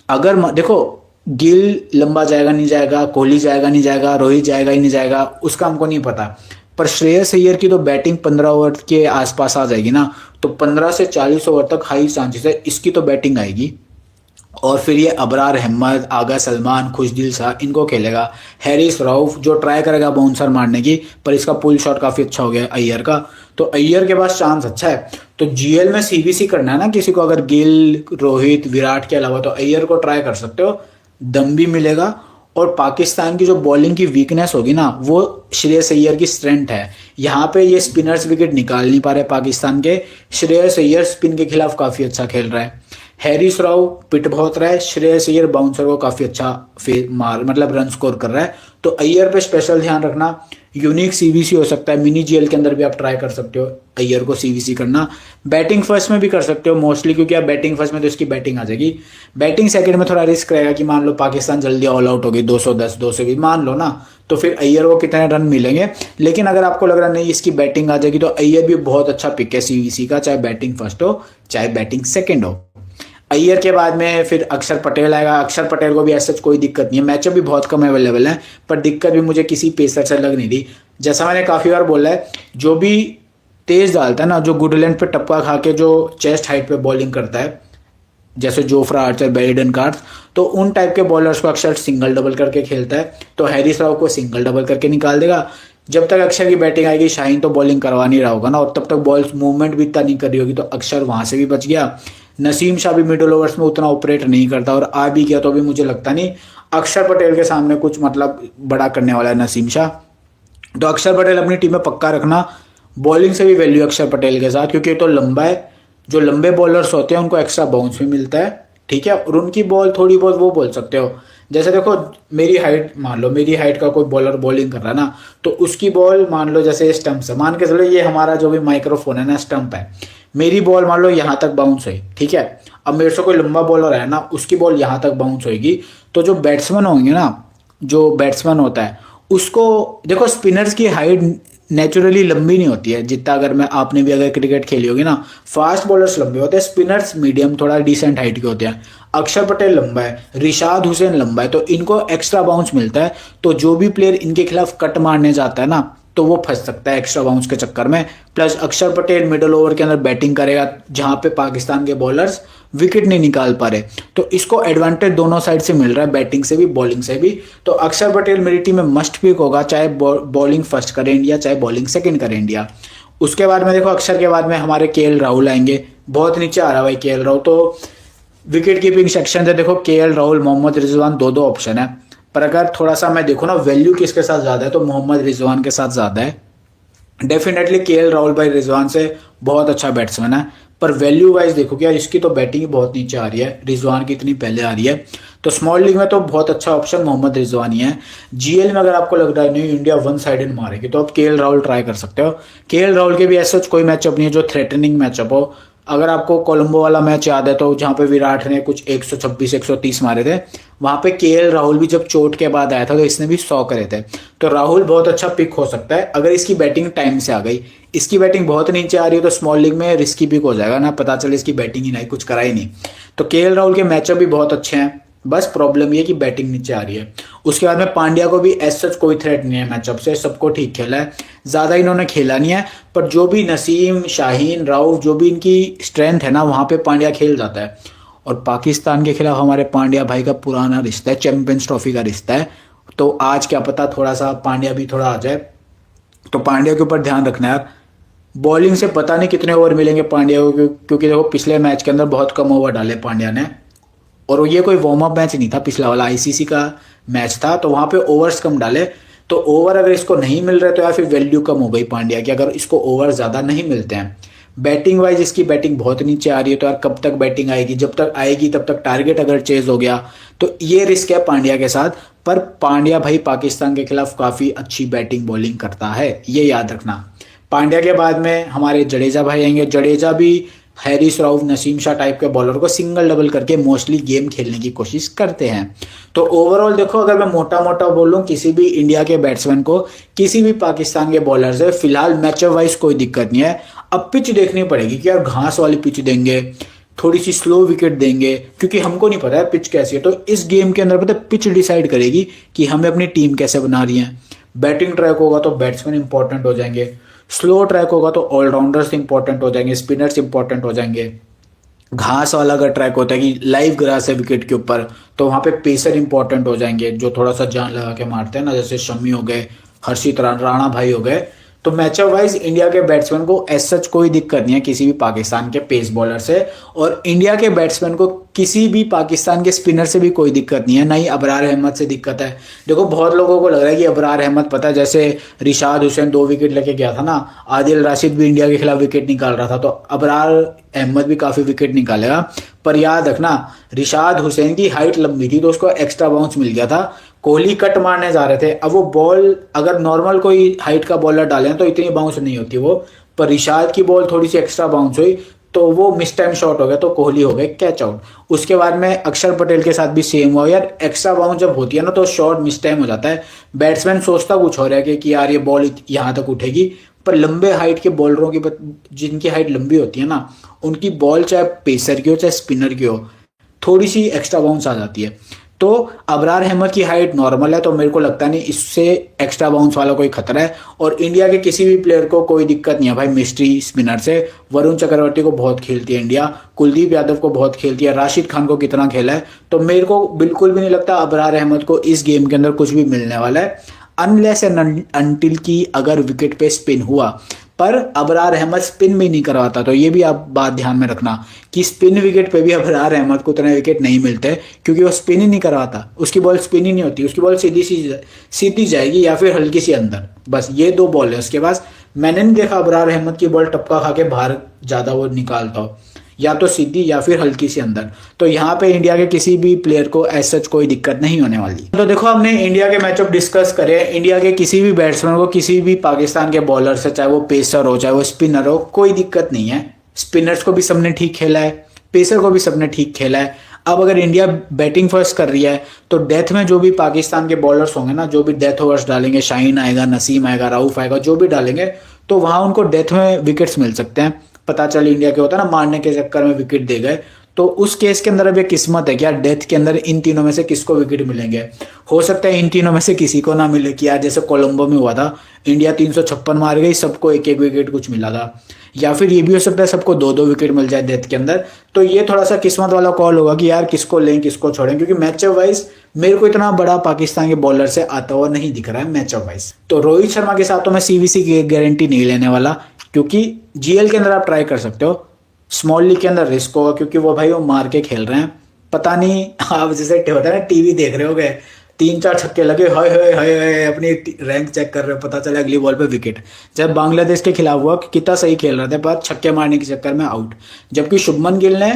अगर देखो गिल लंबा जाएगा नहीं जाएगा, कोहली जाएगा नहीं जाएगा, रोहित जाएगा ही नहीं जाएगा, उसका हमको नहीं पता, पर श्रेयस अय्यर की तो बैटिंग 15 ओवर के आसपास आ जाएगी ना, तो 15 से 40 ओवर तक हाई चांसेस है इसकी तो बैटिंग आएगी। और फिर ये अबरार अहमद, आगा सलमान, खुशदिल शाह इनको खेलेगा। हैरिस राउफ जो ट्राई करेगा बाउंसर मारने की, पर इसका पुल शॉट काफी अच्छा हो गया अय्यर का, तो अय्यर के पास चांस अच्छा है। तो जीएल में सीबीसी करना है ना किसी को, अगर गिल, रोहित, विराट के अलावा, तो अय्यर को ट्राई कर सकते हो, दम भी मिलेगा। और पाकिस्तान की जो बॉलिंग की वीकनेस होगी ना, वो श्रेयस अय्यर की स्ट्रेंथ है। यहाँ पे ये स्पिनर्स विकेट निकाल नहीं पा रहे पाकिस्तान के, श्रेयस अय्यर स्पिन के खिलाफ काफी अच्छा खेल रहा है। हैरिस राव पिट बहुत रहा है, श्रेयस अय्यर बाउंसर को काफी अच्छा मतलब रन स्कोर कर रहा है। तो अय्यर पे स्पेशल ध्यान रखना। यूनिक सीवीसी हो सकता है, मिनी जीएल के अंदर भी आप ट्राई कर सकते हो अय्यर को सीवीसी करना। बैटिंग फर्स्ट में भी कर सकते हो मोस्टली, क्योंकि आप बैटिंग फर्स्ट में तो इसकी बैटिंग आ जाएगी। बैटिंग सेकंड में थोड़ा रिस्क रहेगा कि मान लो पाकिस्तान जल्दी ऑल आउट हो गई, 210 220 मान लो ना, तो फिर अय्यर को कितने रन मिलेंगे। लेकिन अगर आपको लग रहा नहीं इसकी बैटिंग आ जाएगी, तो अय्यर भी बहुत अच्छा पिक है सीवीसी का, चाहे बैटिंग फर्स्ट हो चाहे बैटिंग सेकेंड हो। अय्यर के बाद में फिर अक्षर पटेल आएगा। अक्षर पटेल को भी ऐसा कोई दिक्कत नहीं है, मैचअप भी बहुत कम अवेलेबल है, पर दिक्कत भी मुझे किसी पेसर से लग नहीं रही। जैसा मैंने काफ़ी बार बोला है, जो भी तेज डालता है ना, जो गुड लेंथ पे टप्पा खा के जो चेस्ट हाइट पे बॉलिंग करता है, जैसे जोफ्रा आर्चर, बेरिडन कार्ड्स, तो उन टाइप के बॉलर्स को अक्षर सिंगल डबल करके खेलता है। तो हैरिस राव को सिंगल डबल करके निकाल देगा। जब तक अक्षर की बैटिंग आएगी, शाहीन तो बॉलिंग करवा नहीं रहा होगा ना, और तब तक बॉल मूवमेंट भी इतना नहीं कर रही होगी, तो अक्षर वहां से भी बच गया। नसीम शाह भी मिडिल ओवर्स में उतना ऑपरेट नहीं करता, और आ भी गया तो भी मुझे लगता नहीं अक्षर पटेल के सामने कुछ मतलब बड़ा करने वाला है नसीम शाह। तो अक्षर पटेल अपनी टीम में पक्का रखना। बॉलिंग से भी वैल्यू अक्षर पटेल के साथ, क्योंकि तो लंबा है, जो लंबे बॉलर्स होते हैं उनको एक्स्ट्रा बाउंस भी मिलता है, ठीक है। और उनकी बॉल थोड़ी बहुत वो बोल सकते हो, जैसे देखो मेरी हाइट, मान लो मेरी हाइट का कोई बॉलर बॉलिंग कर रहा है ना, तो उसकी बॉल मान लो जैसे स्टंप से, मान के चलो ये हमारा जो भी माइक्रोफोन है ना स्टंप है, मेरी बॉल मान लो यहाँ तक बाउंस हुई, ठीक है। अब मेरे से कोई लंबा बॉलर है ना, उसकी बॉल यहाँ तक बाउंस होगी, तो जो बैट्समैन होंगे ना, जो बैट्समैन होता है उसको, देखो स्पिनर्स की हाइट नेचुरली लंबी नहीं होती है जितना, अगर मैं आपने भी अगर क्रिकेट खेली होगी ना, फास्ट बॉलर्स लंबे होते हैं, स्पिनर्स मीडियम थोड़ा डिसेंट हाइट के होते हैं। अक्षर पटेल लंबा है, रिशाद हुसैन लंबा है, तो इनको एक्स्ट्रा बाउंस मिलता है। तो जो भी प्लेयर इनके खिलाफ कट मारने जाता है ना, तो वो फंस सकता है एक्स्ट्रा बाउंस के चक्कर में। प्लस अक्षर पटेल मिडल ओवर के अंदर बैटिंग करेगा, जहां पे पाकिस्तान के बॉलर्स विकेट नहीं निकाल पा रहे, तो इसको एडवांटेज दोनों साइड से मिल रहा है, बैटिंग से भी बॉलिंग से भी। तो अक्षर पटेल मेरी टीम में मस्ट पिक होगा, चाहे बॉलिंग फर्स्ट करे इंडिया, चाहे बॉलिंग सेकंड करे इंडिया। उसके बाद में देखो अक्षर के बाद में हमारे केएल राहुल आएंगे, बहुत नीचे आ रहा है भाई केएल राहुल। तो विकेट कीपिंग सेक्शन से देखो केएल राहुल, मोहम्मद रिजवान, दो ऑप्शन है, पर अगर थोड़ा सा मैं देखूँ ना वैल्यू किसके साथ ज़्यादा है, तो मोहम्मद रिजवान के साथ ज़्यादा है। डेफिनेटली केएल राहुल भाई रिजवान से बहुत अच्छा बैट्समैन है, पर वैल्यू वाइज देखो कि यार इसकी तो बैटिंग ही बहुत नीचे आ रही है, रिजवान की इतनी पहले आ रही है। तो स्मॉल लीग में तो बहुत अच्छा ऑप्शन मोहम्मद रिजवान ही है। जीएल में अगर आपको लग रहा है नहीं इंडिया वन साइडेड मारेगी, तो आप केएल राहुल ट्राई कर सकते हो। केएल राहुल के भी ऐसा कोई मैचअप नहीं है जो थ्रेटनिंग मैचअप हो। अगर आपको कोलंबो वाला मैच याद है, तो जहाँ पे विराट ने कुछ 126 130 मारे थे, वहां पे केएल राहुल भी जब चोट के बाद आया था, तो इसने भी 100 करे थे। तो राहुल बहुत अच्छा पिक हो सकता है अगर इसकी बैटिंग टाइम से आ गई। इसकी बैटिंग बहुत नीचे आ रही है, तो स्मॉल लीग में रिस्की पिक हो जाएगा ना, पता चले इसकी बैटिंग ही नहीं, कुछ करा ही नहीं। तो केएल राहुल के मैचअप भी बहुत अच्छे हैं, बस प्रॉब्लम ये कि बैटिंग नीचे आ रही है। उसके बाद में पांड्या को भी एज सच कोई थ्रेट नहीं है मैचअप से, सबको ठीक खेला है, ज़्यादा इन्होंने खेला नहीं है, पर जो भी नसीम, शाहीन, राउफ, जो भी इनकी स्ट्रेंथ है ना, वहाँ पे पांड्या खेल जाता है। और पाकिस्तान के खिलाफ हमारे पांड्या भाई का पुराना रिश्ता है, चैंपियंस ट्रॉफी का रिश्ता है, तो आज क्या पता थोड़ा सा पांड्या भी थोड़ा आ जाए। तो पांड्या के ऊपर ध्यान रखना यार। बॉलिंग से पता नहीं कितने ओवर मिलेंगे पांड्या को, क्योंकि देखो पिछले मैच के अंदर बहुत कम ओवर डाले पांड्या ने, और ये कोई वार्म अप मैच नहीं था, पिछला वाला आईसीसी का मैच था, तो वहां पे ओवर्स कम डाले। तो ओवर अगर इसको नहीं मिल रहे तो यार फिर वैल्यू कम हो गई पांड्या की, अगर इसको ओवर ज्यादा नहीं मिलते हैं। बैटिंग वाइज इसकी बैटिंग बहुत नीचे आ रही है, तो यार कब तक बैटिंग आएगी, जब तक आएगी तब तक टारगेट अगर चेज हो गया तो ये रिस्क है पांड्या के साथ। पर पांड्या भाई पाकिस्तान के खिलाफ काफी अच्छी बैटिंग बॉलिंग करता है, ये याद रखना। पांड्या के बाद में हमारे जडेजा भाई आएंगे। जडेजा भी हैरिस राउफ, नसीम शाह टाइप के बॉलर को सिंगल डबल करके मोस्टली गेम खेलने की कोशिश करते हैं। तो ओवरऑल देखो, अगर मैं मोटा मोटा बोलूं, किसी भी इंडिया के बैट्समैन को किसी भी पाकिस्तान के बॉलर से फिलहाल मैचअप वाइज कोई दिक्कत नहीं है। अब पिच देखनी पड़ेगी कि यार घास वाली पिच देंगे, थोड़ी सी स्लो विकेट देंगे, क्योंकि हमको नहीं पता है पिच कैसी है। तो इस गेम के अंदर पता है पिच डिसाइड करेगी कि हमें अपनी टीम कैसे बना रही है। बैटिंग ट्रैक होगा तो बैट्समैन इंपॉर्टेंट हो जाएंगे, स्लो ट्रैक होगा तो ऑलराउंडर्स इंपॉर्टेंट हो जाएंगे, स्पिनर्स इंपॉर्टेंट हो जाएंगे। घास वाला अगर ट्रैक होता है कि लाइव ग्रास है विकेट के ऊपर, तो वहां पे पेसर इंपॉर्टेंट हो जाएंगे जो थोड़ा सा जान लगा के मारते हैं ना, जैसे शमी हो गए, हर्षित राणा भाई हो गए। तो मैचअप वाइज इंडिया के बैट्समैन को एज सच कोई दिक्कत नहीं है किसी भी पाकिस्तान के पेस बॉलर से, और इंडिया के बैट्समैन को किसी भी पाकिस्तान के स्पिनर से भी कोई दिक्कत नहीं है, ना ही अबरार अहमद से दिक्कत है। देखो बहुत लोगों को लग रहा है कि अबरार अहमद, पता है जैसे रिशाद हुसैन 2 विकेट लेके गया था ना, आदिल राशिद भी इंडिया के खिलाफ विकेट निकाल रहा था, तो अबरार अहमद भी काफी विकेट निकालेगा। पर याद रखना, रिशाद हुसैन की हाइट लंबी थी तो उसको एक्स्ट्रा बाउंस मिल गया था। कोहली कट मारने जा रहे थे, अब वो बॉल अगर नॉर्मल कोई हाइट का बॉलर डाले तो इतनी बाउंस नहीं होती वो, पर रिशाद की बॉल थोड़ी सी एक्स्ट्रा बाउंस हुई तो वो मिस टाइम शॉट हो गया, तो कोहली हो गए कैच आउट। उसके बाद में अक्षर पटेल के साथ भी सेम हुआ यार, एक्स्ट्रा बाउंस जब होती है ना तो शॉट मिस टाइम हो जाता है। बैट्समैन सोचता कुछ हो रहा है कि यार ये बॉल यहाँ तक उठेगी, पर लंबे हाइट के बॉलरों की, जिनकी हाइट लंबी होती है ना, उनकी बॉल चाहे पेसर की हो चाहे स्पिनर की हो, थोड़ी सी एक्स्ट्रा बाउंस आ जाती है। तो अबरार अहमद की हाइट नॉर्मल है, तो मेरे को लगता नहीं इससे एक्स्ट्रा बाउंस वाला कोई खतरा है। और इंडिया के किसी भी प्लेयर को कोई दिक्कत नहीं है भाई मिस्ट्री स्पिनर से। वरुण चक्रवर्ती को बहुत खेलती है इंडिया, कुलदीप यादव को बहुत खेलती है, राशिद खान को कितना खेला है, तो मेरे को बिल्कुल भी नहीं लगता अबरार अहमद को इस गेम के अंदर कुछ भी मिलने वाला है, अनलेस एंड अनटिल की अगर विकेट पे स्पिन हुआ। पर अबरार अहमद स्पिन भी नहीं करवाता, तो ये भी आप बात ध्यान में रखना कि स्पिन विकेट पे भी अबरार अहमद को उतने विकेट नहीं मिलते, क्योंकि वो स्पिन ही नहीं करवाता, उसकी बॉल स्पिन ही नहीं होती, उसकी बॉल सीधी जाएगी या फिर हल्की सी अंदर, बस ये 2 बॉल है उसके पास। मैंने नहीं देखा अबरार अहमद की बॉल टपका खा के बाहर ज्यादा वो निकालता हो, या तो सीधी या फिर हल्की सी अंदर। तो यहाँ पे इंडिया के किसी भी प्लेयर को एज सच कोई दिक्कत नहीं होने वाली। तो देखो हमने इंडिया के मैचअप डिस्कस करे, इंडिया के किसी भी बैट्समैन को किसी भी पाकिस्तान के बॉलर से, चाहे वो पेसर हो चाहे वो स्पिनर हो, कोई दिक्कत नहीं है। स्पिनर्स को भी सबने ठीक खेला है, पेसर को भी सबने ठीक खेला है। अब अगर इंडिया बैटिंग फर्स्ट कर रही है तो डेथ में जो भी पाकिस्तान के बॉलर्स होंगे ना, जो भी डेथ ओवर्स डालेंगे, शाहीन आएगा, नसीम आएगा, राउफ आएगा, जो भी डालेंगे, तो वहां उनको डेथ में विकेट्स मिल सकते हैं। पता चल इंडिया के होता है ना, मारने के चक्कर में विकेट दे गए, तो उस केस के अंदर अब ये किस्मत है कि यार डेथ के अंदर इन तीनों में से किसको विकेट मिलेंगे। हो सकता है इन तीनों में से किसी को ना मिले, कि यार जैसे कोलंबो में हुआ था, इंडिया 356 मार गई, सबको 1-1 विकेट कुछ मिला था, या फिर ये भी हो सकता है सबको 2-2 विकेट मिल जाए डेथ के अंदर। तो ये थोड़ा सा किस्मत वाला कॉल होगा कि यार किसको लें किसको छोड़ें, क्योंकि मैचअप वाइज मेरे को इतना बड़ा पाकिस्तान के बॉलर से आता हुआ नहीं दिख रहा है मैचअप वाइज। तो रोहित शर्मा के साथ तो मैं सीवीसी की गारंटी नहीं लेने वाला, क्योंकि जीएल के अंदर आप ट्राई कर सकते हो, स्मॉल लीग के अंदर रिस्क होगा, क्योंकि वो भाई वो मार के खेल रहे हैं। पता नहीं आप जैसे होता है ना टीवी देख रहे हो गए, 3-4 छक्के लगे, हाय हाय हाय हाय, अपनी रैंक चेक कर रहे हो, पता चला अगली बॉल पे विकेट। जब बांग्लादेश के खिलाफ हुआ कितना सही खेल रहे थे, पर छक्के मारने के चक्कर में आउट। जबकि शुभमन गिल ने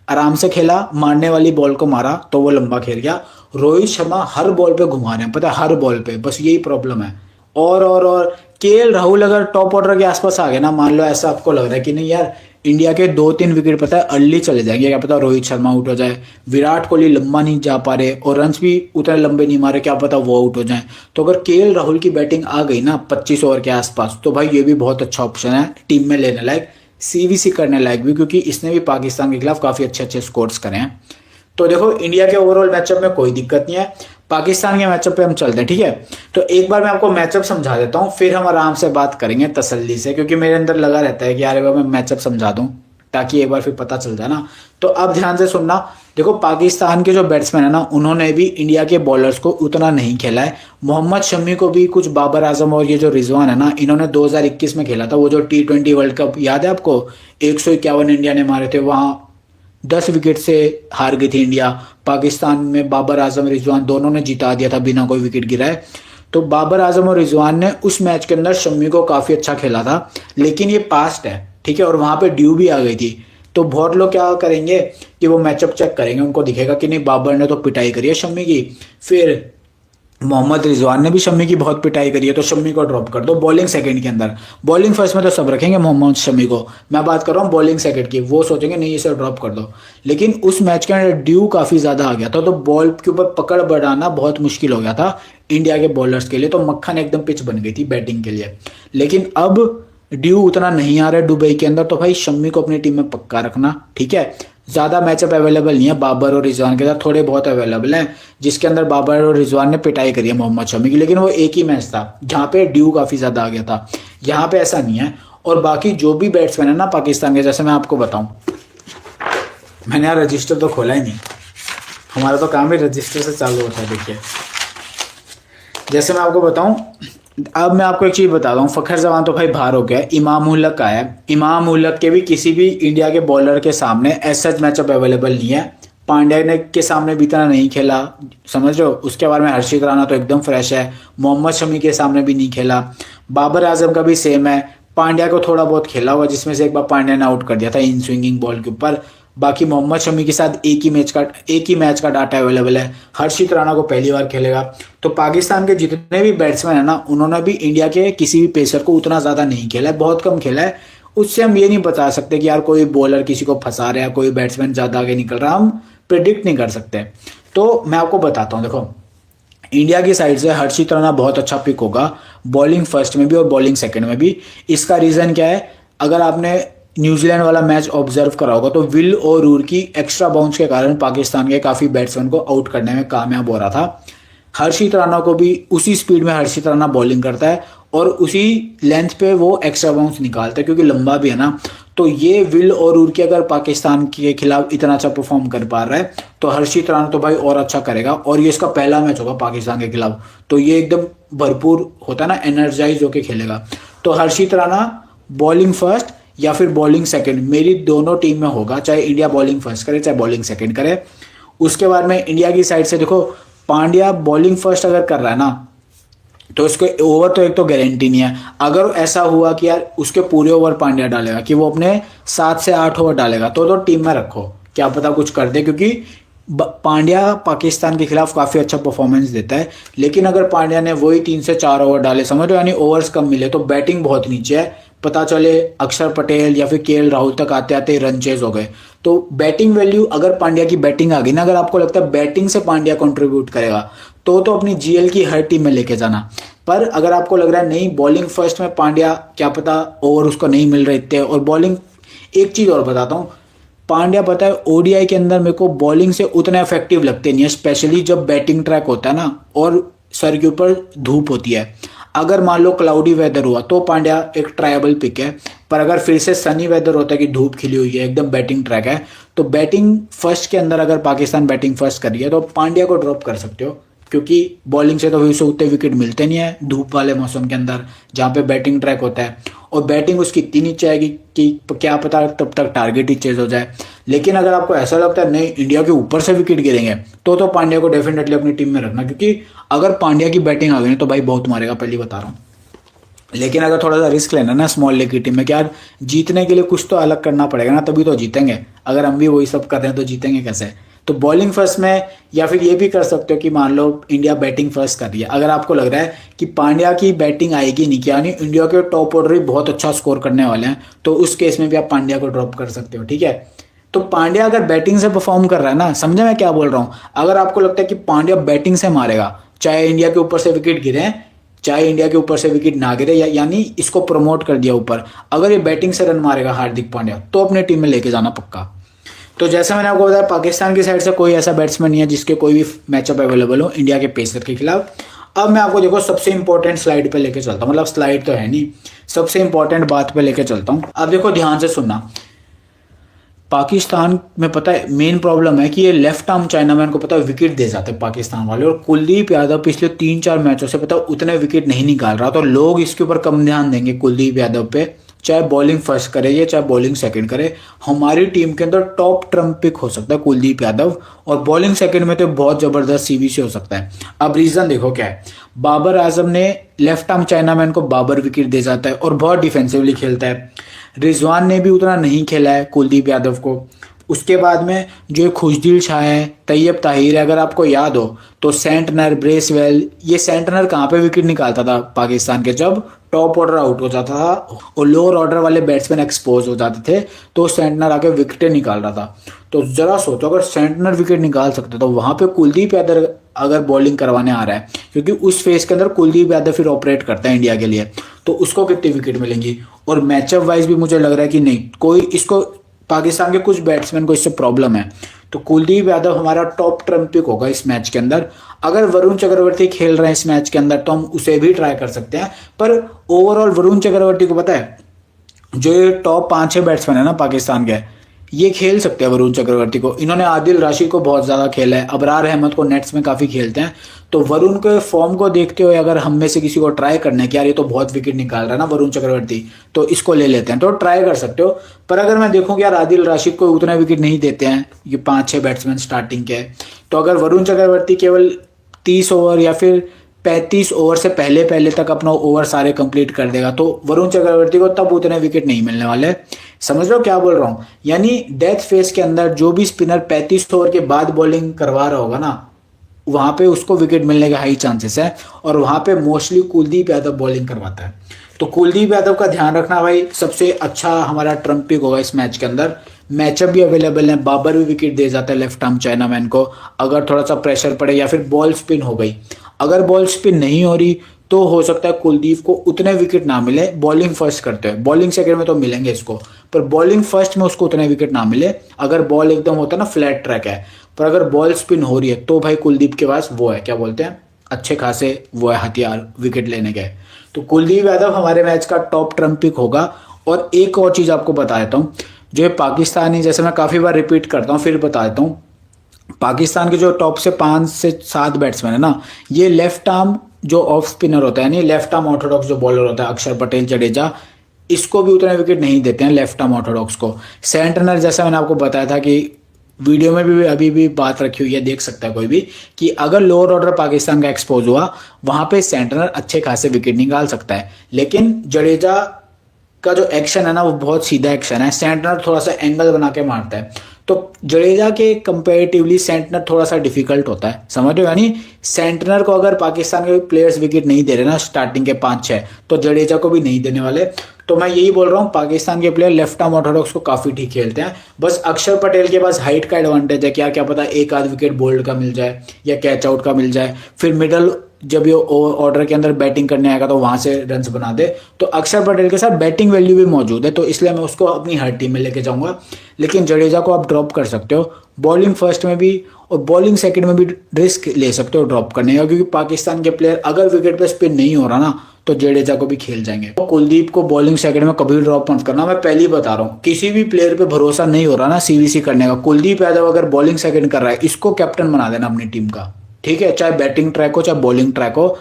आराम से खेला, मारने वाली बॉल को मारा तो वो लंबा खेल गया। रोहित शर्मा हर बॉल पे घुमा रहे हैं, पता है, हर बॉल पे, बस यही प्रॉब्लम है। और केएल राहुल अगर टॉप ऑर्डर के आसपास आ गए ना, मान लो ऐसा आपको लग रहा है कि नहीं यार इंडिया के 2-3 विकेट पता है अर्ली चले जाएंगे, क्या पता रोहित शर्मा आउट हो जाए, विराट कोहली लंबा नहीं जा पा रहे और रन्स भी उतने लंबे नहीं मारे, क्या पता वो आउट हो जाए। तो अगर केएल राहुल की बैटिंग आ गई ना 25 ओवर के आसपास, तो भाई ये भी बहुत अच्छा ऑप्शन है, टीम में लेने लायक, सीवीसी करने लायक भी, क्योंकि इसने भी पाकिस्तान के खिलाफ काफी अच्छे स्कोर्स करे हैं। तो देखो इंडिया के ओवरऑल मैचअप में कोई दिक्कत नहीं है, पाकिस्तान के मैचअप पे हम चलते हैं, ठीक है। तो एक बार मैं आपको मैचअप समझा देता हूँ, फिर हम आराम से बात करेंगे तसल्ली से, क्योंकि मेरे अंदर लगा रहता है कि यार मैं मैचअप समझा दूं ताकि एक बार फिर पता चल जाए ना। तो अब ध्यान से सुनना, देखो पाकिस्तान के जो बैट्समैन है ना, उन्होंने भी इंडिया के बॉलर्स को उतना नहीं खेला है। मोहम्मद शमी को भी कुछ बाबर आजम और ये जो रिजवान है ना, इन्होंने 2021 में खेला था, वो जो T20 वर्ल्ड कप याद है आपको, 151 इंडिया ने मारे थे वहां 10 विकेट से हार गई थी इंडिया। पाकिस्तान में बाबर आजम रिजवान दोनों ने जिता दिया था बिना कोई विकेट गिराए। तो बाबर आजम और रिजवान ने उस मैच के अंदर शम्मी को काफी अच्छा खेला था, लेकिन ये पास्ट है, ठीक है, और वहां पे ड्यू भी आ गई थी। तो बहुत लोग क्या करेंगे कि वो मैचअप चेक करेंगे, उनको दिखेगा कि नहीं बाबर ने तो पिटाई करी है शम्मी की, फिर मोहम्मद रिजवान ने भी शम्मी की बहुत पिटाई करी है तो शम्मी को ड्रॉप कर दो बॉलिंग सेकंड के अंदर। बॉलिंग फर्स्ट में तो सब रखेंगे मोहम्मद शम्मी को, मैं बात कर रहा हूँ बॉलिंग सेकंड की, वो सोचेंगे नहीं इसे ड्रॉप कर दो। लेकिन उस मैच के अंदर ड्यू काफी ज्यादा आ गया था, तो बॉल के ऊपर पकड़ बढ़ाना बहुत मुश्किल हो गया था इंडिया के बॉलर्स के लिए, तो मक्खन एकदम पिच बन गई थी बैटिंग के लिए। लेकिन अब ड्यू उतना नहीं आ रहा है दुबई के अंदर, तो भाई शम्मी को अपनी टीम में पक्का रखना, ठीक है। ज्यादा मैचअप अवेलेबल नहीं है बाबर और रिजवान के साथ, थोड़े बहुत अवेलेबल हैं जिसके अंदर बाबर और रिजवान ने पिटाई करी है मोहम्मद शमी की, लेकिन वो एक ही मैच था जहां पे ड्यू काफी ज्यादा आ गया था, यहाँ पे ऐसा नहीं है। और बाकी जो भी बैट्समैन है ना पाकिस्तान के, जैसे मैं आपको बताऊं, मैंने यार रजिस्टर तो खोला ही नहीं, हमारा तो काम ही रजिस्टर से चालू होता है। देखिए जैसे मैं आपको बताऊं, अब मैं आपको एक चीज बता रहा हूँ, फखर जमान तो भाई बाहर हो गया, इमाम उल हक आया है। इमाम उल हक के भी किसी भी इंडिया के बॉलर के सामने ऐसा मैचअप अवेलेबल नहीं है। पांड्या ने के सामने भी इतना नहीं खेला, समझ रहे हो। उसके बाद में हर्षित राणा तो एकदम फ्रेश है, मोहम्मद शमी के सामने भी नहीं खेला। बाबर आजम का भी सेम है, पांड्या को थोड़ा बहुत खेला हुआ जिसमें से एक बार पांड्या ने आउट कर दिया था इन स्विंगिंग बॉल के ऊपर। बाकी मोहम्मद शमी के साथ एक ही मैच का डाटा अवेलेबल है। हर्षित राणा को पहली बार खेलेगा। तो पाकिस्तान के जितने भी बैट्समैन है ना, उन्होंने भी इंडिया के किसी भी पेसर को उतना ज्यादा नहीं खेला है, बहुत कम खेला है। उससे हम ये नहीं बता सकते कि यार कोई बॉलर किसी को फंसा रहा है, कोई बैट्समैन ज्यादा आगे निकल रहा है, हम प्रिडिक्ट नहीं कर सकते। तो मैं आपको बताता हूँ, देखो इंडिया की साइड से हर्षित राणा बहुत अच्छा पिक होगा, बॉलिंग फर्स्ट में भी और बॉलिंग सेकंड में भी। इसका रीजन क्या है, अगर आपने न्यूजीलैंड वाला मैच ऑब्जर्व करा होगा तो विल और रूर की एक्स्ट्रा बाउंस के कारण पाकिस्तान के काफी बैट्समैन को आउट करने में कामयाब हो रहा था। हर्षित राणा को भी उसी स्पीड में हर्षित राणा बॉलिंग करता है और उसी लेंथ पे वो एक्स्ट्रा बाउंस निकालता है, क्योंकि लंबा भी है ना। तो ये विल और रूर की अगर पाकिस्तान के खिलाफ इतना अच्छा परफॉर्म कर पा रहा है तो हर्षित राणा तो भाई और अच्छा करेगा। और ये इसका पहला मैच होगा पाकिस्तान के खिलाफ, तो ये एकदम भरपूर होता है ना, एनर्जाइज होकर खेलेगा। तो हर्षित राणा बॉलिंग फर्स्ट या फिर बॉलिंग सेकंड, मेरी दोनों टीम में होगा, चाहे इंडिया बॉलिंग फर्स्ट करे चाहे बॉलिंग सेकंड करे। उसके बाद में इंडिया की साइड से देखो, पांड्या बॉलिंग फर्स्ट अगर कर रहा है ना तो उसके ओवर तो एक तो गारंटी नहीं है। अगर ऐसा हुआ कि यार उसके पूरे ओवर पांड्या डालेगा, कि वो अपने 7 से 8 ओवर डालेगा, तो टीम में रखो, क्या पता कुछ कर दे, क्योंकि पांड्या पाकिस्तान के खिलाफ काफी अच्छा परफॉर्मेंस देता है। लेकिन अगर पांड्या ने वही 3 से 4 ओवर डाले, समझ रहे हो, यानी ओवर्स कम मिले, तो बैटिंग बहुत नीचे है, पता चले अक्षर पटेल या फिर केएल राहुल तक आते आते रन चेज हो गए। तो बैटिंग वैल्यू, अगर पांड्या की बैटिंग आ गई ना, अगर आपको लगता है बैटिंग से पांड्या कंट्रीब्यूट करेगा तो अपनी जीएल की हर टीम में लेके जाना। पर अगर आपको लग रहा है नहीं बॉलिंग फर्स्ट में पांड्या, क्या पता ओवर उसको नहीं मिल रहे थे, और बॉलिंग, एक चीज और बताता हूँ, पांड्या पता है ओडीआई के अंदर मेरे को बॉलिंग से उतना इफेक्टिव लगते नहीं है, स्पेशली जब बैटिंग ट्रैक होता है ना और सर के ऊपर धूप होती है। अगर मान लो क्लाउडी वेदर हुआ तो पांड्या एक ट्रायबल पिक है, पर अगर फिर से सनी वेदर होता है कि धूप खिली हुई है, एकदम बैटिंग ट्रैक है, तो बैटिंग फर्स्ट के अंदर अगर पाकिस्तान बैटिंग फर्स्ट कर रही है तो पांड्या को ड्रॉप कर सकते हो, क्योंकि बॉलिंग से तो फिर से उतने विकेट मिलते नहीं है धूप वाले मौसम के अंदर जहाँ पे बैटिंग ट्रैक होता है, और बैटिंग उसकी इतनी नीचे आएगी कि क्या पता तब तक टारगेट ही चेज हो जाए। लेकिन अगर आपको ऐसा लगता है नहीं इंडिया के ऊपर से विकेट गिरेंगे तो पांड्या को डेफिनेटली अपनी टीम में रखना, क्योंकि अगर पांड्या की बैटिंग आ गई तो भाई बहुत मारेगा, पहले बता रहा हूँ। लेकिन अगर थोड़ा सा रिस्क लेना ना स्मॉल लीग की टीम में, क्या जीतने के लिए कुछ तो अलग करना पड़ेगा ना, तभी तो जीतेंगे। अगर हम भी वही सब कर रहे हैं तो जीतेंगे कैसे। तो बॉलिंग फर्स्ट में, या फिर ये भी कर सकते हो कि मान लो इंडिया बैटिंग फर्स्ट कर रही है, अगर आपको लग रहा है कि पांड्या की बैटिंग आएगी नहीं, क्या नहीं इंडिया के टॉप ऑर्डर ही बहुत अच्छा स्कोर करने वाले हैं, तो उस केस में भी आप पांड्या को ड्रॉप कर सकते हो, ठीक है। तो पांड्या अगर बैटिंग से परफॉर्म कर रहा है ना, समझे मैं क्या बोल रहा हूँ, अगर आपको लगता है कि पांड्या बैटिंग से मारेगा, चाहे इंडिया के ऊपर से विकेट गिरे चाहे इंडिया के ऊपर से विकेट ना गिरे, यानी इसको प्रमोट कर दिया ऊपर, अगर ये बैटिंग से रन मारेगा हार्दिक पांड्या तो अपने टीम में लेके जाना पक्का। तो जैसे मैंने आपको बताया, पाकिस्तान की साइड से कोई ऐसा बैट्समैन नहीं है जिसके कोई भी मैचअप अवेलेबल हो इंडिया के पेसर के खिलाफ। अब मैं आपको देखो सबसे इंपॉर्टेंट स्लाइड पे लेके चलता हूँ, मतलब स्लाइड तो है नहीं, सबसे इंपॉर्टेंट बात पे लेके चलता हूँ। अब देखो ध्यान से सुनना, पाकिस्तान में पता है मेन प्रॉब्लम है कि ये लेफ्ट आर्म चाइनामैन को पता है विकेट दे जाते हैं पाकिस्तान वाले, और कुलदीप यादव पिछले 3-4 मैचों से पता है उतने विकेट नहीं निकाल रहा, तो लोग इसके ऊपर कम ध्यान देंगे कुलदीप यादव पे, चाहे बॉलिंग फर्स्ट करे या चाहे बॉलिंग सेकंड करे, हमारी टीम के अंदर टॉप ट्रम्प पिक हो सकता है कुलदीप यादव, और बॉलिंग सेकंड में तो बहुत जबरदस्त सीवीसी हो सकता है। अब रीजन देखो क्या है, बाबर आजम ने लेफ्ट आर्म चाइनामैन को बाबर विकेट दे जाता है और बहुत डिफेंसिवली खेलता है। रिजवान ने भी उतना नहीं खेला है कुलदीप यादव को। उसके बाद में जो खुशदिल शाह है, तैयब ताहिर है, अगर आपको याद हो तो सेंटनर, ब्रेसवेल, ये सेंटनर कहाँ पे विकेट निकालता था पाकिस्तान के, जब टॉप ऑर्डर आउट हो जाता था और लोअर ऑर्डर वाले बैट्समैन एक्सपोज हो जाते थे तो सेंटनर आके विकेटें निकाल रहा था। तो जरा सोचो अगर सेंटनर विकेट निकाल सकते तो वहां पे कुलदीप यादव अगर बॉलिंग करवाने आ रहा है, क्योंकि उस फेज के अंदर कुलदीप यादव फिर ऑपरेट करता है इंडिया के लिए, तो उसको कितनी विकेट मिलेंगी। और मैचअप वाइज भी मुझे लग रहा है कि नहीं, कोई इसको पाकिस्तान के कुछ बैट्समैन को इससे प्रॉब्लम है, तो कुलदीप यादव हमारा टॉप ट्रम्प पिक होगा इस मैच के अंदर। अगर वरुण चक्रवर्ती खेल रहे हैं इस मैच के अंदर तो हम उसे भी ट्राई कर सकते हैं, पर ओवरऑल वरुण चक्रवर्ती को पता है जो ये टॉप 5-6 बैट्समैन है ना पाकिस्तान के, ये खेल सकते हैं वरुण चक्रवर्ती को। इन्होंने आदिल राशिद को बहुत ज़्यादा खेला है, अबरार अहमद को नेट्स में काफ़ी खेलते हैं, तो वरुण के फॉर्म को देखते हुए अगर हम में से किसी को ट्राई करना है कि यार ये तो बहुत विकेट निकाल रहा है ना वरुण चक्रवर्ती, तो इसको ले लेते हैं, तो ट्राई कर सकते हो। पर अगर मैं देखूँ कि यार आदिल राशिद को उतना विकेट नहीं देते हैं ये 5-6 बैट्समैन स्टार्टिंग के, तो अगर वरुण चक्रवर्ती केवल 30 ओवर या फिर 35 ओवर से पहले पहले तक अपना ओवर सारे कंप्लीट कर देगा तो वरुण चक्रवर्ती को तब उतने विकेट नहीं मिलने वाले। समझ रहे हो क्या बोल रहा हूँ, यानी डेथ फेज के अंदर जो भी स्पिनर 35 ओवर के बाद बॉलिंग करवा रहा होगा ना, वहां पे उसको विकेट मिलने के हाई चांसेस है, और वहां पे मोस्टली कुलदीप यादव बॉलिंग करवाता है। तो कुलदीप यादव का ध्यान रखना भाई, सबसे अच्छा हमारा ट्रम्प पिक होगा इस मैच के अंदर। मैचअप भी अवेलेबल है, बाबर भी विकेट दे जाता है लेफ्ट आर्म चाइनामैन को अगर थोड़ा सा प्रेशर पड़े या फिर बॉल स्पिन हो गई। अगर बॉल स्पिन नहीं हो रही तो हो सकता है कुलदीप को उतने विकेट ना मिले बॉलिंग फर्स्ट करते हुए, बॉलिंग सेकंड में तो मिलेंगे इसको, पर बॉलिंग फर्स्ट में उसको उतने विकेट ना मिले। अगर बॉल एकदम होता है ना फ्लैट ट्रैक है, पर अगर बॉल स्पिन हो रही है तो भाई कुलदीप के पास वो है, क्या बोलते हैं, अच्छे खासे वो है हथियार विकेट लेने के। तो कुलदीप यादव हमारे मैच का टॉप ट्रम्प पिक होगा। और एक और चीज़ आपको बता देता हूँ, जो पाकिस्तानी, जैसे मैं काफ़ी बार रिपीट करता हूँ फिर बता देता हूँ, पाकिस्तान के जो टॉप से 5 से 7 बैट्समैन है ना, ये लेफ्ट आर्म जो ऑफ स्पिनर होता है, नहीं लेफ्ट आर्म ऑर्थोडॉक्स जो बॉलर होता है, अक्षर पटेल, जडेजा, इसको भी उतने विकेट नहीं देते हैं लेफ्ट आर्म ऑर्थोडॉक्स को। सेंटनर जैसा मैंने आपको बताया था कि वीडियो में भी अभी भी बात रखी हुई है, देख सकता है कोई भी, कि अगर लोअर ऑर्डर पाकिस्तान का एक्सपोज हुआ वहां पे सेंटनर अच्छे खासे विकेट निकाल सकता है। लेकिन जडेजा का जो एक्शन है ना वो बहुत सीधा एक्शन है, सेंटनर थोड़ा सा एंगल बना के मारता है, तो जडेजा के कंपैरेटिवली सेंटनर थोड़ा सा डिफिकल्ट होता है, समझ रहे हो। यानी सेंटनर को अगर पाकिस्तान के प्लेयर्स विकेट नहीं दे रहे ना स्टार्टिंग के 5-6, तो जडेजा को भी नहीं देने वाले। तो मैं यही बोल रहा हूँ, पाकिस्तान के प्लेयर लेफ्ट आर्म ऑर्थोडॉक्स को काफी ठीक खेलते हैं, बस अक्षर पटेल के पास हाइट का एडवांटेज है, क्या पता एक आध विकेट बोल्ड का मिल जाए या कैच आउट का मिल जाए, फिर मिडल जब ये ऑर्डर के अंदर बैटिंग करने आएगा तो वहां से रन्स बना दे। तो अक्षर पटेल के साथ बैटिंग वैल्यू भी मौजूद है, तो इसलिए मैं उसको अपनी हर टीम में लेके जाऊंगा। लेकिन जडेजा को आप ड्रॉप कर सकते हो बॉलिंग फर्स्ट में भी और बॉलिंग सेकंड में भी, रिस्क ले सकते हो ड्रॉप करने का, क्योंकि पाकिस्तान के प्लेयर अगर विकेट पे स्पिन नहीं हो रहा ना तो जडेजा को भी खेल जाएंगे। तो कुलदीप को बॉलिंग सेकंड में कभी ड्रॉप मत करना, मैं पहले ही बता रहा हूँ, किसी भी प्लेयर पे भरोसा नहीं हो रहा ना सीवीसी करने का, कुलदीप यादव अगर बॉलिंग सेकंड कर रहा है इसको कैप्टन बना देना अपनी टीम का, ठीक है, चाहे बैटिंग ट्रैक हो चाहे बॉलिंग ट्रैक हो।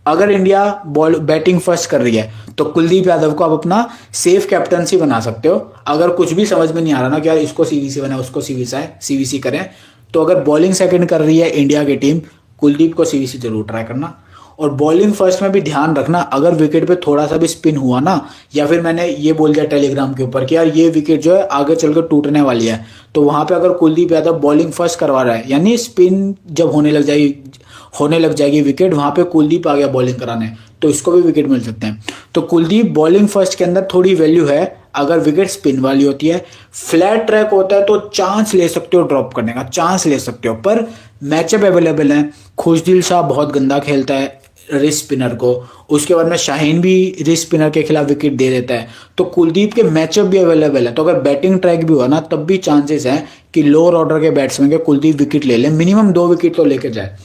अगर इंडिया बॉल बैटिंग फर्स्ट कर रही है तो कुलदीप यादव को आप अपना सेफ कैप्टनसी बना सकते हो। अगर कुछ भी समझ में नहीं आ रहा ना कि यार इसको सीवीसी बनाए उसको सीवीसी करें, तो अगर बॉलिंग सेकंड कर रही है इंडिया की टीम, कुलदीप को सीवीसी जरूर ट्राई करना। और बॉलिंग फर्स्ट में भी ध्यान रखना, अगर विकेट पे थोड़ा सा भी स्पिन हुआ ना, या फिर मैंने ये बोल दिया टेलीग्राम के ऊपर कि यार ये विकेट जो है आगे चलकर टूटने वाली है, तो वहां पे अगर कुलदीप यादव बॉलिंग फर्स्ट करवा रहा है, यानी स्पिन जब होने लग जाएगी विकेट, वहां पे कुलदीप आ गया बॉलिंग कराने, तो इसको भी विकेट मिल सकते हैं। तो कुलदीप बॉलिंग फर्स्ट के अंदर थोड़ी वैल्यू है अगर विकेट स्पिन वाली होती है। फ्लैट ट्रैक होता है तो चांस ले सकते हो ड्रॉप करने का, चांस ले सकते हो, पर मैचअप अवेलेबल है। खुशदिल शाह बहुत गंदा खेलता है रिस्ट स्पिनर को, उसके बाद में शाहीन भी रिस्ट स्पिनर के खिलाफ विकेट दे देता है, तो कुलदीप के मैचअप भी अवेलेबल है। तो अगर बैटिंग ट्रैक भी हुआ ना तब भी चांसेस हैं कि लोअर ऑर्डर के बैट्समैन के कुलदीप विकेट ले ले, मिनिमम 2 विकेट तो लेके जाए।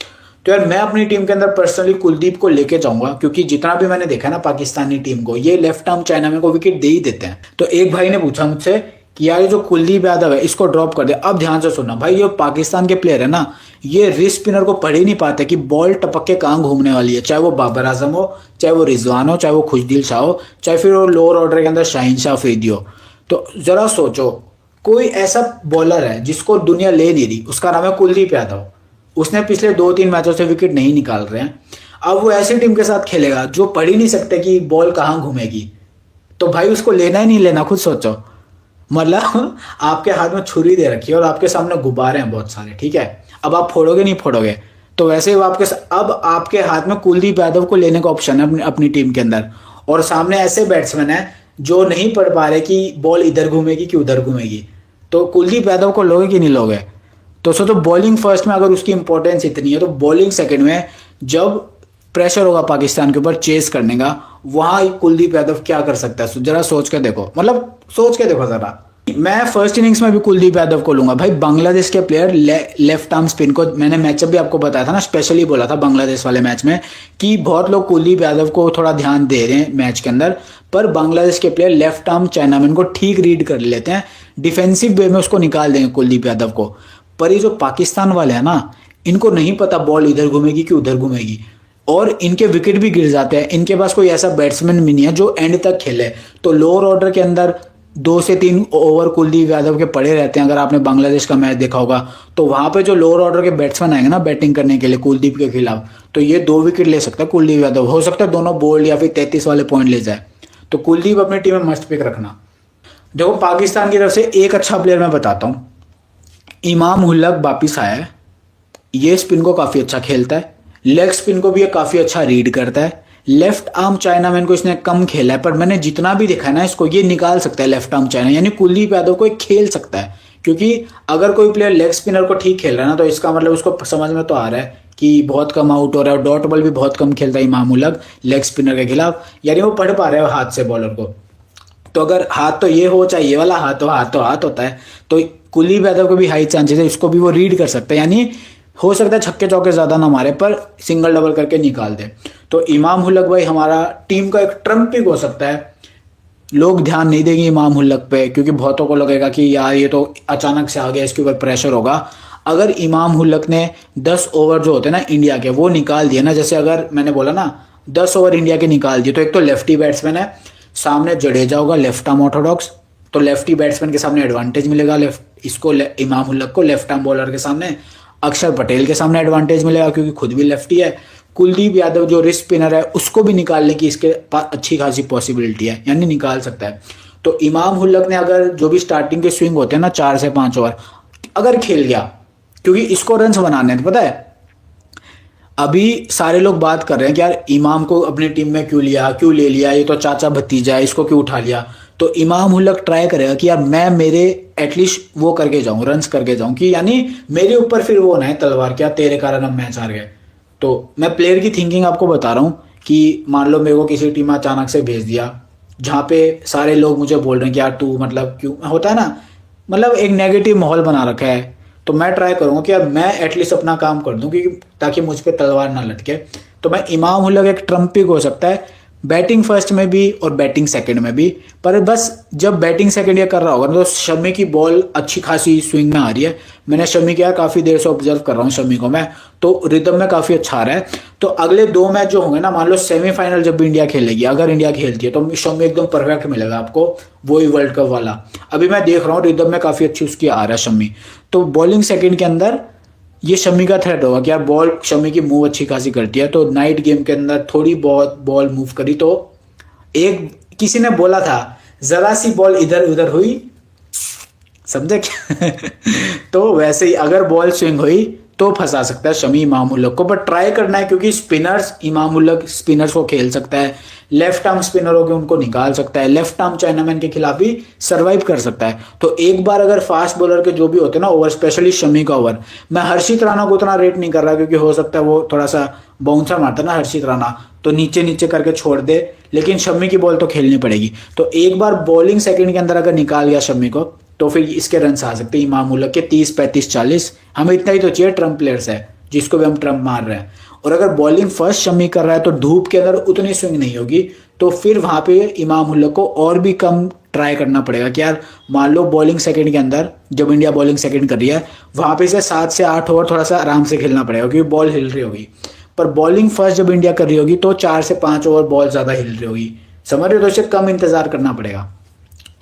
तो यार मैं अपनी टीम के अंदर पर्सनली कुलदीप को लेके जाऊंगा, क्योंकि जितना भी मैंने देखा ना पाकिस्तानी टीम को, ये लेफ्ट आर्म चाइनामैन को विकेट दे ही देते हैं। तो एक भाई ने पूछा मुझसे कि यार ये जो कुलदीप यादव है इसको ड्रॉप कर दे। अब ध्यान से सुनना भाई, ये पाकिस्तान के प्लेयर है ना, ये रिस्ट स्पिनर को पढ़ ही नहीं पाते कि बॉल टपक के कहाँ घूमने वाली है, चाहे वो बाबर आजम हो, चाहे वो रिजवान हो, चाहे वो खुशदिल शाह हो, चाहे फिर वो लोअर ऑर्डर के अंदर शाहीन शाह अफरीदी हो। तो जरा सोचो, कोई ऐसा बॉलर है जिसको दुनिया ले नहीं रही, उसका नाम है कुलदीप यादव। उसने पिछले 2-3 मैचों से विकेट नहीं निकाल रहे हैं। अब वो ऐसी टीम के साथ खेलेगा जो पढ़ ही नहीं सकते कि बॉल कहाँ घूमेगी, तो भाई उसको लेना ही नहीं लेना, खुद सोचो। मतलब आपके हाथ में छुरी दे रखी है और आपके सामने गुब्बारे हैं बहुत सारे, ठीक है, अब आप फोड़ोगे नहीं फोड़ोगे, तो वैसे ही वो अब आपके हाथ में कुलदीप यादव को लेने का ऑप्शन है अपनी टीम के अंदर, और सामने ऐसे बैट्समैन है जो नहीं पढ़ पा रहे कि बॉल इधर घूमेगी कि उधर घूमेगी, तो कुलदीप यादव को लोगे कि नहीं लोगे। तो सोचो बॉलिंग फर्स्ट में अगर उसकी इंपॉर्टेंस इतनी है, तो बॉलिंग सेकंड में जब प्रेशर होगा पाकिस्तान के ऊपर चेस करने का, वहां कुलदीप यादव क्या कर सकता है, जरा सोच के देखो, मतलब सोच के देखो जरा। मैं फर्स्ट इनिंग्स में भी कुलदीप यादव को लूंगा भाई। बांग्लादेश के प्लेयर लेफ्ट आर्म स्पिन को, मैंने मैचअप भी आपको बताया था ना, स्पेशली बोला था बांग्लादेश वाले मैच में कि बहुत लोग कुलदीप यादव को थोड़ा ध्यान दे रहे हैं मैच के अंदर, पर बांग्लादेश के प्लेयर लेफ्ट आर्म चाइनामैन को ठीक रीड कर लेते हैं, डिफेंसिव वे में उसको निकाल देंगे कुलदीप यादव को। पर ये जो पाकिस्तान वाले हैं ना, इनको नहीं पता बॉल इधर घूमेगी कि उधर घूमेगी, और इनके विकेट भी गिर जाते हैं। इनके पास कोई ऐसा बैट्समैन भी नहीं है जो एंड तक खेले। तो लोअर ऑर्डर के अंदर 2 से 3 ओवर कुलदीप यादव के पड़े रहते हैं। अगर आपने बांग्लादेश का मैच देखा होगा तो वहां पे जो लोअर ऑर्डर के बैट्समैन आएंगे ना बैटिंग करने के लिए कुलदीप के खिलाफ, तो ये 2 विकेट ले सकता है कुलदीप यादव। हो सकता है दोनों बोल्ड या फिर 33 वाले पॉइंट ले जाए। तो कुलदीप अपनी टीम में मस्ट पिक रखना। देखो पाकिस्तान की तरफ से एक अच्छा प्लेयर मैं बताता हूँ, इमाम उल-हक वापिस आया है। ये स्पिन को काफी अच्छा खेलता है, लेग स्पिन को भी ये काफी अच्छा रीड करता है। लेफ्ट आर्म चाइनामैन को इसने कम खेला है, पर मैंने जितना भी देखा है ना, इसको ये निकाल सकता है लेफ्ट आर्म चाइना, यानी कुलदीप यादव को खेल सकता है। क्योंकि अगर कोई प्लेयर लेग स्पिनर को ठीक खेल रहा है ना, तो इसका मतलब उसको समझ में तो आ रहा है कि बहुत कम आउट हो रहा है, और डॉट बॉल भी बहुत कम खेलता है इमाम उल-हक लेग स्पिनर के खिलाफ, यानी वो पढ़ पा रहे हो हाथ से बॉलर को। तो अगर हाथ तो ये हो चाहे ये वाला हाथ हो, हाथ तो हाथ होता है, तो कुलदीप यादव को भी हाई चांसेस है, इसको भी वो रीड कर सकता है, यानी हो सकता है छक्के चौके ज्यादा ना मारे पर सिंगल डबल करके निकाल दे। तो इमाम उल-हक भाई हमारा टीम का एक ट्रम्प पिक हो सकता है। लोग ध्यान नहीं देंगे इमाम उल-हक पे, क्योंकि बहुतों को लगेगा कि यार ये तो अचानक से आ गया, इसके ऊपर प्रेशर होगा। अगर इमाम उल-हक ने 10 ओवर जो होते हैं ना इंडिया के, वो निकाल दिए ना, जैसे अगर मैंने बोला ना 10 ओवर इंडिया के निकाल दिए, तो एक तो लेफ्टी बैट्समैन है, सामने जडेजा होगा लेफ्ट आर्म ऑर्थोडॉक्स, तो लेफ्टी बैट्समैन के सामने एडवांटेज मिलेगा इसको इमाम उल-हक को लेफ्ट आर्म बॉलर के सामने। अक्षर पटेल के सामने एडवांटेज मिलेगा क्योंकि खुद भी लेफ्टी है। कुलदीप यादव जो रिस्ट स्पिनर है उसको भी निकालने की इसके पास अच्छी खासी पॉसिबिलिटी है, यानी निकाल सकता है। तो इमाम उल-हक ने अगर जो भी स्टार्टिंग के स्विंग होते हैं ना 4 से 5 ओवर अगर खेल गया, क्योंकि इसको रन्स बनाने हैं, पता है अभी सारे लोग बात कर रहे हैं कि यार इमाम को अपनी टीम में क्यों लिया, क्यों ले लिया, ये तो चाचा भतीजा है, इसको क्यों उठा लिया। तो इमाम उल-हक ट्राई करेगा कि यार मैं मेरे एटलीस्ट वो करके जाऊं, रन्स करके जाऊं, कि यानी मेरे ऊपर फिर वो ना है तलवार, क्या तेरे कारण हम मैच हार गए। तो मैं प्लेयर की थिंकिंग आपको बता रहा हूं कि मान लो मेरे को किसी टीम अचानक से भेज दिया जहां पे सारे लोग मुझे बोल रहे हैं कि यार तू मतलब क्यों, होता है ना, मतलब एक नेगेटिव माहौल बना रखा है, तो मैं ट्राई करूंगा कि यार मैं एटलीस्ट अपना काम कर दूं, क्योंकि ताकि मुझ पे तलवार ना लटके। तो मैं इमाम उल-हक एक ट्रम्प पिक हो सकता है, बैटिंग फर्स्ट में भी और बैटिंग सेकंड में भी। पर बस जब बैटिंग सेकंड ये कर रहा होगा तो शमी की बॉल अच्छी खासी स्विंग में आ रही है। मैंने शमी को यार काफी देर से ऑब्जर्व कर रहा हूँ शमी को मैं, तो रिदम में काफी अच्छा आ रहा है। तो अगले 2 मैच जो होंगे ना, मान लो सेमीफाइनल जब भी इंडिया खेलेगी, अगर इंडिया खेलती है तो शमी एकदम परफेक्ट मिलेगा आपको, वही वर्ल्ड कप वाला। अभी मैं देख रहा हूँ रिदम में काफी अच्छी उसकी आ रहा है शमी। तो बॉलिंग सेकंड के अंदर ये शमी का थ्रेट होगा कि यार बॉल शमी की मूव अच्छी खासी करती है, तो नाइट गेम के अंदर थोड़ी बहुत बॉल मूव करी तो एक किसी ने बोला था जरा सी बॉल इधर उधर हुई, समझे क्या तो वैसे ही अगर बॉल स्विंग हुई तो फंसा सकता है शमी इमाम उल-हक को, बट ट्राई करना है क्योंकि स्पिनर्स इमाम उल-हक स्पिनर्स को खेल सकता है, लेफ्ट आर्म स्पिनर हो गए उनको निकाल सकता है, लेफ्ट आर्म चाइनामैन के खिलाफ भी सर्वाइव कर सकता है। तो एक बार अगर फास्ट बॉलर के जो भी होते हैं ना ओवर, स्पेशली शमी का ओवर, मैं हर्षित राणा को उतना रेट नहीं कर रहा क्योंकि हो सकता है वो थोड़ा सा बाउंसर मारता है ना हर्षित राणा, तो नीचे नीचे करके छोड़ दे, लेकिन शमी की बॉल तो खेलनी पड़ेगी। तो एक बार बॉलिंग सेकंड के अंदर अगर निकाल गया शमी को, तो फिर इसके रन आ सकते हैं इमाम उल-हक के 30, 35, 40। हमें इतना ही तो चाहिए, ट्रम्प प्लेयर्स है जिसको भी हम ट्रम्प मार रहे हैं। और अगर बॉलिंग फर्स्ट शमी कर रहा है तो धूप के अंदर उतनी स्विंग नहीं होगी, तो फिर वहां पे इमाम उल-हक को और भी कम ट्राई करना पड़ेगा कि यार मान लो बॉलिंग सेकंड के अंदर जब इंडिया बॉलिंग सेकंड कर रही है वहां पे से 7 से 8 ओवर थोड़ा सा आराम से खेलना पड़ेगा क्योंकि बॉल हिल रही होगी। पर बॉलिंग फर्स्ट जब इंडिया कर रही होगी तो 4 से 5 ओवर बॉल ज्यादा हिल रही होगी, समझ रहे हो, तो इससे कम इंतजार करना पड़ेगा।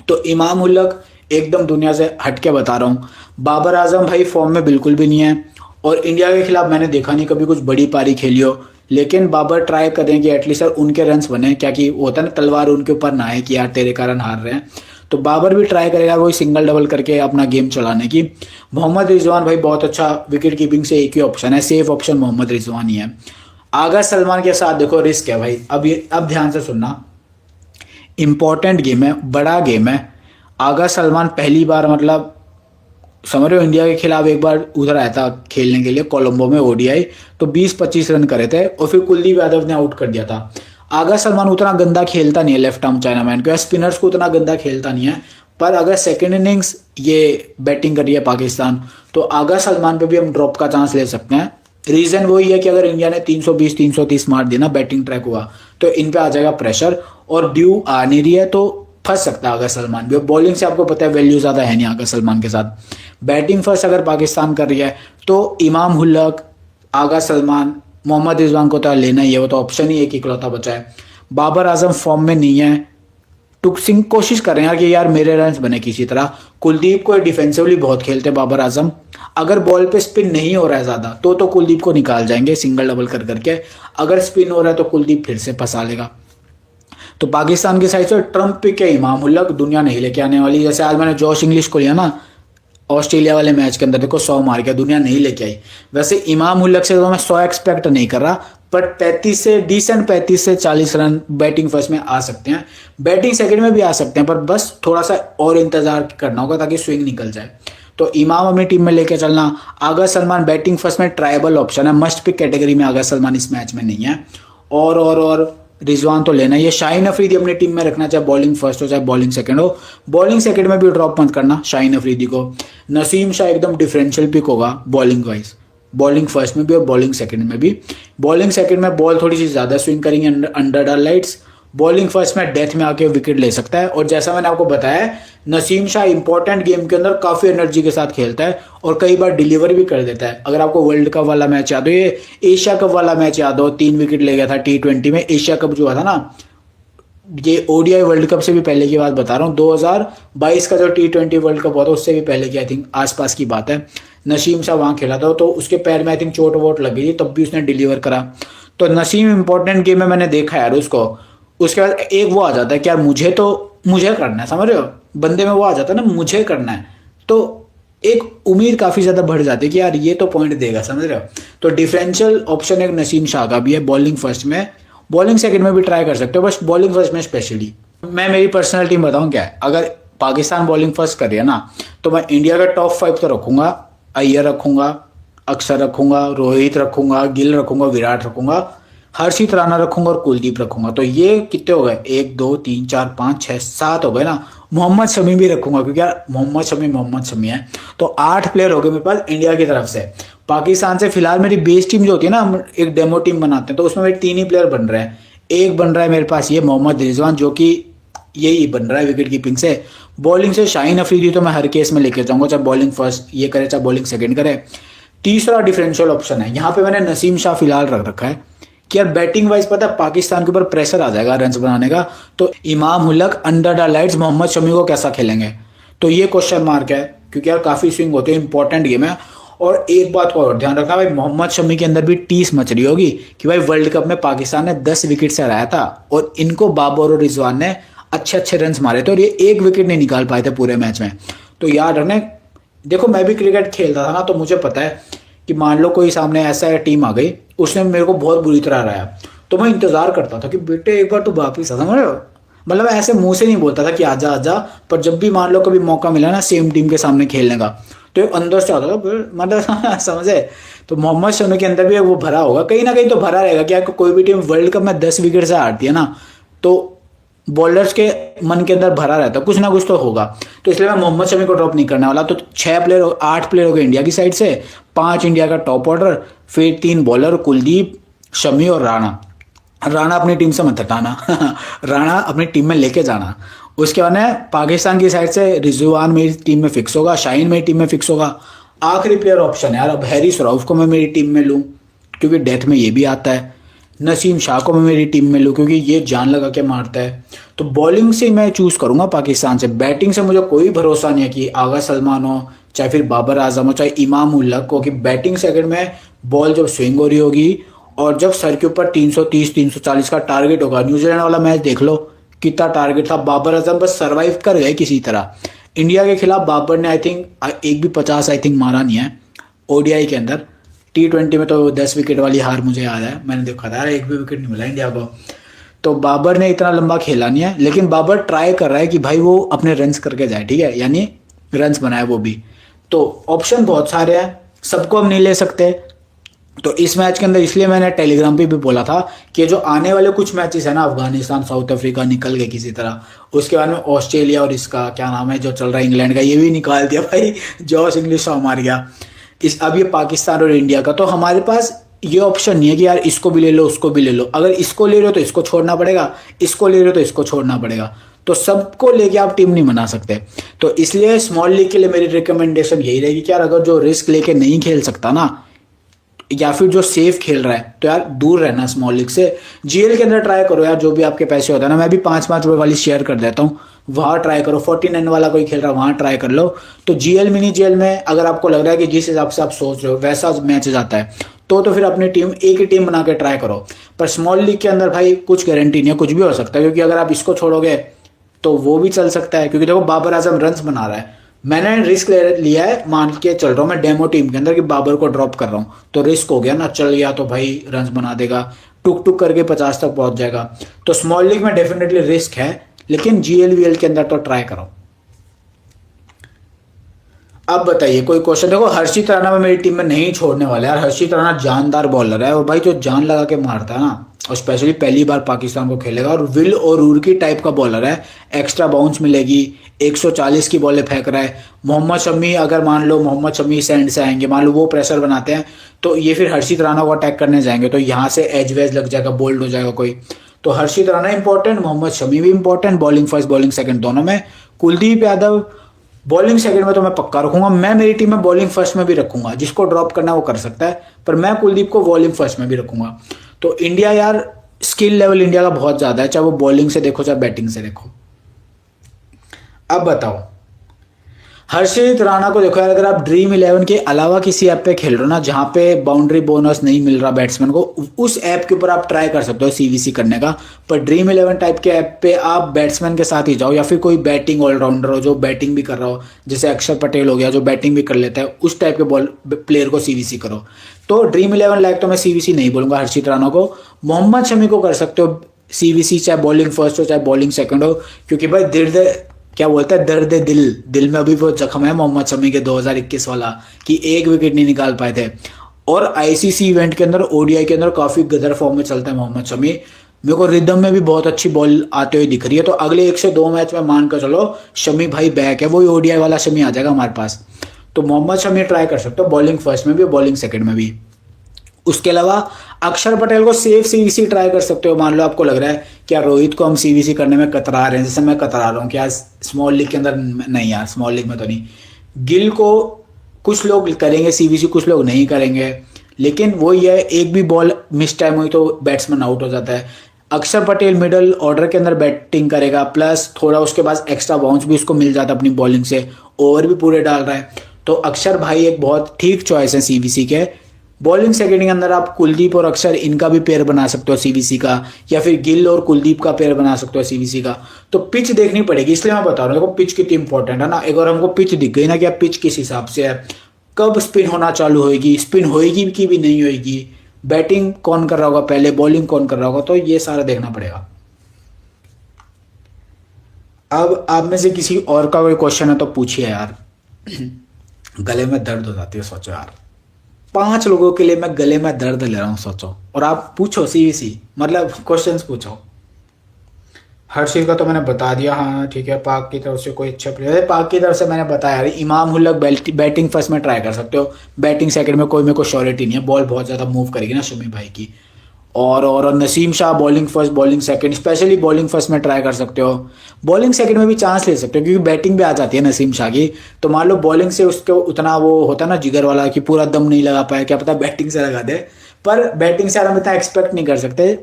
तो इमाम उल-हक एकदम दुनिया से हट के बता रहा हूँ, बाबर आजम भाई फॉर्म में बिल्कुल भी नहीं है और इंडिया के खिलाफ मैंने देखा नहीं कभी कुछ बड़ी पारी खेली हो, लेकिन बाबर ट्राई करें कि एटलीस्ट सर उनके रन्स बने, क्या कि होता है ना तलवार उनके ऊपर ना है कि यार तेरे कारण हार रहे हैं। तो बाबर भी ट्राई करेगा वही सिंगल डबल करके अपना गेम चलाने की। मोहम्मद रिजवान भाई बहुत अच्छा विकेट कीपिंग से एक ही ऑप्शन है, सेफ ऑप्शन मोहम्मद रिजवान ही है। आगा सलमान के साथ देखो रिस्क है भाई, अब ध्यान से सुनना, इंपॉर्टेंट गेम है, बड़ा गेम है। आगा सलमान पहली बार मतलब समझ रहे हो इंडिया के खिलाफ एक बार उधर आया था खेलने के लिए कोलंबो में ओडीआई, तो 20-25 रन करे थे और फिर कुलदीप यादव ने आउट कर दिया था। आगा सलमान उतना गंदा खेलता नहीं है लेफ्ट आर्म चाइनामैन को, स्पिनर्स को उतना गंदा खेलता नहीं है, पर अगर सेकेंड इनिंग्स ये बैटिंग कर रही है पाकिस्तान तो आगा सलमान पे भी हम ड्रॉप का चांस ले सकते हैं। रीजन वही है कि अगर इंडिया ने 320-330 मार दिया ना, बैटिंग ट्रैक हुआ तो इन पे आ जाएगा प्रेशर और ड्यू आ नहीं रही है तो फंस सकता है आगा सलमान भी। बॉलिंग से आपको पता है वैल्यू ज्यादा है नहीं आगा सलमान के साथ। बैटिंग फर्स्ट अगर पाकिस्तान कर रही है तो इमाम उल-हक, आगा सलमान, मोहम्मद रिजवान को तो लेना ही है, वो तो ऑप्शन ही एक इकलौता बचा है। बाबर आजम फॉर्म में नहीं है, टुक सिंह कोशिश कर रहे हैं यार कि यार मेरे रन बने किसी तरह। कुलदीप को डिफेंसिवली बहुत खेलते हैं बाबर आजम, अगर बॉल पे स्पिन नहीं हो रहा है ज्यादा तो कुलदीप को निकाल जाएंगे सिंगल डबल कर करके, अगर स्पिन हो रहा है तो कुलदीप फिर से फंसा लेगा। तो पाकिस्तान की साइड से ट्रम्प पिक है इमाम उल-हक, दुनिया नहीं लेके आने वाली। जैसे आज मैंने जॉश इंग्लिश को लिया ना ऑस्ट्रेलिया वाले मैच के अंदर, देखो 100 मार के दुनिया नहीं लेके आई। वैसे इमाम उल-हक से तो मैं 100 एक्सपेक्ट नहीं कर रहा, पर 35 से 40 रन बैटिंग फर्स्ट में आ सकते हैं, बैटिंग सेकंड में भी आ सकते हैं, पर बस थोड़ा सा और इंतजार करना होगा ताकि स्विंग निकल जाए। तो इमाम अपनी टीम में लेके चलना। आगा सलमान बैटिंग फर्स्ट में ट्राइबल ऑप्शन है, मस्ट पिक कैटेगरी में आगा सलमान इस मैच में नहीं है। और रिजवान तो लेना ही है। शाहीन अफरीदी अपनी टीम में रखना, चाहे बॉलिंग फर्स्ट हो चाहे बॉलिंग सेकंड हो, बॉलिंग सेकंड में भी ड्रॉप मत करना शाहीन अफरीदी को। नसीम शाह एकदम डिफरेंशियल पिक होगा बॉलिंग वाइज, बॉलिंग फर्स्ट में भी और बॉलिंग सेकंड में भी। बॉलिंग सेकंड में बॉल थोड़ी सी ज्यादा स्विंग करेंगे under the lights, bowling first में डेथ में आके विकेट ले सकता है। और जैसा मैंने आपको बताया नसीम शाह इंपॉर्टेंट गेम के अंदर काफी एनर्जी के साथ खेलता है और कई बार डिलीवर भी कर देता है। अगर आपको वर्ल्ड कप वाला मैच याद हो, ये एशिया कप वाला मैच याद हो, 3 विकेट ले गया था T20 में, एशिया कप जो हुआ था ना, ये ओडीआई वर्ल्ड कप से भी पहले की बात बता रहा हूँ, 2022 का जो T20 वर्ल्ड कप हुआ था उससे भी पहले की आई थिंक आसपास की बात है। नसीम शाह वहां खेला था तो उसके पैर में आई थिंक चोट वोट लग गई थी, तब भी उसने डिलीवर करा। तो नसीम इंपॉर्टेंट गेम में मैंने देखा यार उसको। उसके बाद एक वो आ जाता है कि यार मुझे करना है, समझ रहे हो, बंदे में वो आ जाता है ना मुझे करना है, तो एक उम्मीद काफी ज्यादा बढ़ जाती है कि यार ये तो पॉइंट देगा, समझ रहे हो। तो डिफरेंशियल ऑप्शन एक नसीम शाह का भी है बॉलिंग फर्स्ट में, बॉलिंग सेकंड में भी ट्राई कर सकते हो, बस बॉलिंग फर्स्ट में स्पेशली। मैं मेरी पर्सनल टीम बताऊं क्या है, अगर पाकिस्तान बॉलिंग फर्स्ट कर रही है ना तो मैं इंडिया का टॉप 5 तो रखूंगा, अय्यर रखूंगा, अक्षर रखूंगा, रोहित रखूंगा, गिल रखूंगा, विराट रखूंगा, हर्षित राणा रखूंगा और कुलदीप रखूंगा। तो ये कितने हो गए, 1 2 3 4 5 6 7 हो गए ना। मोहम्मद शमी भी रखूंगा क्योंकि यार मोहम्मद शमी है। तो 8 प्लेयर हो गए मेरे पास इंडिया की तरफ से। पाकिस्तान से फिलहाल मेरी बेस टीम जो होती है ना, हम एक डेमो टीम बनाते हैं तो उसमें मेरे 3 ही प्लेयर बन रहे हैं। एक बन रहा है मेरे पास ये मोहम्मद रिजवान जो कि यही बन रहा है विकेट कीपिंग से। बॉलिंग से शाहीन अफरीदी तो मैं हर केस में लेके जाऊंगा, चाहे बॉलिंग फर्स्ट ये करे चाहे बॉलिंग सेकंड करे। तीसरा डिफरेंशियल ऑप्शन है, यहाँ पे मैंने नसीम शाह फिलहाल रख रखा है कि यार बैटिंग वाइज पता है पाकिस्तान के ऊपर प्रेशर आ जाएगा रन्स बनाने का, तो Imam ul-Haq under the lights Mohammed Shami को कैसा खेलेंगे, तो ये क्वेश्चन मार्क है क्योंकि यार काफी स्विंग होते हैं, इंपॉर्टेंट गेम है। और एक बात को और ध्यान रखना भाई, मोहम्मद शमी के अंदर भी टीस मच रही होगी कि भाई वर्ल्ड कप में पाकिस्तान ने 10 विकेट से हराया था और इनको बाबर और रिजवान ने अच्छे रन मारे थे और ये 1 विकेट नहीं निकाल पाए थे पूरे मैच में। तो याद रखने, देखो मैं भी क्रिकेट खेलता था ना तो मुझे पता है कि मान लो कोई सामने ऐसा टीम आ गई, उसने मेरे को बहुत बुरी तरह हराया, तो मैं इंतजार करता था कि बेटे एक बार तो वापिस आ, समझ रहे हो, मतलब ऐसे मुंह से नहीं बोलता था कि आजा आजा, पर जब भी मान लो कभी मौका मिला ना सेम टीम के सामने खेलने का तो अंदर से आता था मतलब समझे। तो मोहम्मद शमी के अंदर भी वो भरा होगा, कहीं ना कहीं तो भरा रहेगा कि कोई भी टीम वर्ल्ड कप में 10 विकेट से हारती है ना तो बॉलर्स के मन के अंदर भरा रहता है, कुछ ना कुछ तो होगा। तो इसलिए मैं मोहम्मद शमी को ड्रॉप नहीं करने वाला। तो 8 प्लेयर हो गए इंडिया की साइड से, 5 इंडिया का टॉप ऑर्डर, फिर 3 बॉलर कुलदीप, शमी और राणा अपनी टीम से मत हटाना राणा अपनी टीम में लेके जाना। उसके बाद में पाकिस्तान की साइड से रिजवान मेरी टीम में फिक्स होगा, शाहीन मेरी टीम में फिक्स होगा। आखिरी प्लेयर ऑप्शन है यार, अब हैरिस रऊफ को मैं मेरी टीम में लूँ क्योंकि डेथ में ये भी आता है, नसीम शाह को मैं मेरी टीम में लूँ क्योंकि ये जान लगा के मारता है। तो बॉलिंग से मैं चूज करूंगा पाकिस्तान से। बैटिंग से मुझे कोई भरोसा नहीं है कि आगा सलमान हो, चाहे फिर बाबर आजम हो, चाहे इमाम उल हक हो, कि बैटिंग सेकंड में बॉल जब स्विंग हो रही होगी और जब सर के ऊपर 330 340 का टारगेट होगा। न्यूजीलैंड वाला मैच देख लो कितना टारगेट था, बाबर आजम बस सरवाइव कर गए किसी तरह। इंडिया के खिलाफ बाबर ने आई थिंक एक भी 50 आई थिंक मारा नहीं है ओडीआई के अंदर। T20 में तो 10 विकेट वाली हार मुझे याद है, मैंने देखा था, एक भी विकेट नहीं मिला इंडिया को। तो बाबर ने इतना लंबा खेला नहीं है, लेकिन बाबर ट्राई कर रहा है कि भाई वो अपने रन्स करके जाए, ठीक है, यानी रन्स बनाए वो भी। तो ऑप्शन बहुत सारे हैं, सबको हम नहीं ले सकते। तो इस मैच के अंदर इसलिए मैंने टेलीग्राम पे भी बोला था कि जो आने वाले कुछ मैचेस है ना, अफगानिस्तान साउथ अफ्रीका निकल गए किसी तरह, उसके बाद में ऑस्ट्रेलिया और इसका क्या नाम है जो चल रहा है इंग्लैंड का, ये भी निकाल दिया भाई, जॉस इंग्लिश मार गया। अब ये पाकिस्तान और इंडिया का, तो हमारे पास ये ऑप्शन नहीं है कि यार इसको भी ले लो उसको भी ले लो। अगर इसको ले रहे हो तो इसको छोड़ना पड़ेगा, इसको ले रहे हो तो इसको छोड़ना पड़ेगा। तो सबको लेके आप टीम नहीं बना सकते। तो इसलिए स्मॉल लीग के लिए मेरी रिकमेंडेशन यही रहेगी कि यार अगर जो रिस्क लेके नहीं खेल सकता ना, या फिर जो सेफ खेल रहा है, तो यार दूर रहना स्मॉल लीग से। जीएल के अंदर ट्राई करो यार, जो भी आपके पैसे होता है ना, मैं भी 5-5 रुपए वाली शेयर कर देता हूँ, वहां ट्राई करो। 49 वाला कोई खेल रहा है वहां ट्राई कर लो। तो जीएल मिनी जीएल में अगर आपको लग रहा है कि जिस हिसाब से आप सोच रहे हो वैसा मैच जाता है, तो फिर अपनी टीम एक ही टीम बना के ट्राई करो। पर स्मॉल लीग के अंदर भाई कुछ गारंटी नहीं है, कुछ भी हो सकता है, क्योंकि अगर आप इसको छोड़ोगे तो वो भी चल सकता है। क्योंकि देखो बाबर आजम रन्स बना रहा है, मैंने रिस्क लिया है, मान के चल रहा हूं मैं डेमो टीम के अंदर कि बाबर को ड्रॉप कर रहा हूं, तो रिस्क हो गया ना, चल गया तो भाई रन्स बना देगा, टुक टुक करके 50 तक पहुंच जाएगा। तो स्मॉल लीग में डेफिनेटली रिस्क है, लेकिन जीएलवीएल के अंदर तो ट्राई करो। अब बताइए कोई क्वेश्चन, देखो हर्षित राणा में मेरी टीम में नहीं छोड़ने वाला यार। हर्षित राणा जानदार बॉलर है, और भाई जो जान लगा के मारता है ना, और स्पेशली पहली बार पाकिस्तान को खेलेगा, और विल और रूरकी टाइप का बॉलर है। एक्स्ट्रा बाउंस मिलेगी, 140 की बॉलें फेंक रहा है। मोहम्मद शमी, अगर मान लो मोहम्मद शमी सेंड से आएंगे, मान लो वो प्रेशर बनाते हैं, तो ये फिर हर्षित राणा को अटैक करने जाएंगे, तो यहाँ से एज वेज लग जाएगा, बोल्ड हो जाएगा कोई। तो हर्षित राणा इंपॉर्टेंट, मोहम्मद शमी भी important, bowling first bowling second दोनों में। कुलदीप यादव बॉलिंग सेकंड में तो मैं पक्का रखूंगा। मैं मेरी टीम में बॉलिंग फर्स्ट में भी रखूंगा, जिसको ड्रॉप करना वो कर सकता है, पर मैं कुलदीप को बॉलिंग फर्स्ट में भी रखूंगा। तो इंडिया यार स्किल लेवल इंडिया का बहुत ज्यादा है, चाहे वो बॉलिंग से देखो चाहे बैटिंग से देखो। अब बताओ हर्षित राणा को देखो यार, अगर आप ड्रीम 11 के अलावा किसी ऐप पे खेल रहे हो ना, जहां पे बाउंड्री बोनस नहीं मिल रहा बैट्समैन को, उस ऐप के ऊपर आप ट्राई कर सकते हो सीवीसी करने का। पर ड्रीम 11 टाइप के ऐप पे आप बैट्समैन के साथ ही जाओ, या फिर कोई बैटिंग ऑलराउंडर हो जो बैटिंग भी कर रहा हो, जैसे अक्षर पटेल हो गया जो बैटिंग भी कर लेता है, उस टाइप के बॉल प्लेयर को सीवीसी करो। तो ड्रीम 11 लाइक तो मैं सीवीसी नहीं बोलूंगा हर्षित राणा को। मोहम्मद शमी को कर सकते हो सीवीसी, चाहे बॉलिंग फर्स्ट हो चाहे बॉलिंग सेकंड हो, क्योंकि भाई क्या बोलता है, दर्द दिल में अभी वो जख्म है मोहम्मद शमी के 2021 वाला, कि एक विकेट नहीं निकाल पाए थे। और आईसीसी इवेंट के अंदर ओडीआई के अंदर काफी गदर फॉर्म में चलता है मोहम्मद शमी। मेरे को रिदम में भी बहुत अच्छी बॉल आते हुए दिख रही है, तो अगले 1 से 2 मैच में मान कर चलो शमी भाई बैक है, वही ओडीआई वाला शमी आ जाएगा हमारे पास। तो मोहम्मद शमी ट्राई कर सकते हो बॉलिंग फर्स्ट में भी बॉलिंग सेकंड में भी। उसके अलावा अक्षर पटेल को सेफ सीवीसी ट्राई कर सकते हो। मान लो आपको लग रहा है कि यार रोहित को हम सीवीसी करने में कतरा रहे हैं, जैसे मैं कतरा रहा हूँ कि यार स्मॉल लीग के अंदर नहीं, यार स्मॉल लीग में तो नहीं। गिल को कुछ लोग करेंगे सीवीसी, कुछ लोग नहीं करेंगे, लेकिन वो ये एक भी बॉल मिस टाइम हुई तो बैट्समैन आउट हो जाता है। अक्षर पटेल मिडल ऑर्डर के अंदर बैटिंग करेगा, प्लस थोड़ा उसके पास एक्स्ट्रा बाउंस भी उसको मिल जाता है अपनी बॉलिंग से, ओवर भी पूरे डाल रहा है। तो अक्षर भाई एक बहुत ठीक चॉइस है सीवीसी के। बॉलिंग सेकंड के अंदर आप कुलदीप और अक्षर इनका भी पेयर बना सकते हो सीवीसी का, या फिर गिल और कुलदीप का पेयर बना सकते हो सीवीसी का। तो पिच देखनी पड़ेगी, इसलिए मैं बता रहा हूँ, देखो पिच कितनी इंपॉर्टेंट है ना। एक बार हमको पिच दिख गई ना कि आप पिच किस हिसाब से है, कब स्पिन होना चालू होगी, स्पिन होएगी कि भी नहीं होएगी, बैटिंग कौन कर रहा होगा पहले, बॉलिंग कौन कर रहा होगा, तो ये सारा देखना पड़ेगा। अब आप में से किसी और का कोई क्वेश्चन है तो पूछिए यार। गले में दर्द हो जाती है, सोचो यार 5 लोगों के लिए मैं गले में दर्द ले रहा हूँ, सोचो, और आप पूछो सीवीसी, मतलब क्वेश्चंस पूछो। हर्षित का तो मैंने बता दिया, हाँ ठीक है। पाक की तरफ से कोई अच्छा प्लेयर है, पाक की तरफ से मैंने बताया इमाम उल हक बैटिंग फर्स्ट में ट्राई कर सकते हो, बैटिंग सेकंड में कोई मेरे को श्योरिटी नहीं है, बॉल बहुत ज़्यादा मूव करेगी ना शमी भाई की। और Naseem Shah bowling first bowling second, specially bowling first में ट्राई कर सकते हो, बॉलिंग सेकंड में भी चांस ले सकते हो क्योंकि बैटिंग भी आ जाती है नसीम शाह की। तो मान लो बॉलिंग से उसको उतना वो होता है ना जिगर वाला कि पूरा दम नहीं लगा पाया, क्या पता बैटिंग से लगा दे, पर बैटिंग से हम इतना एक्सपेक्ट नहीं कर सकते।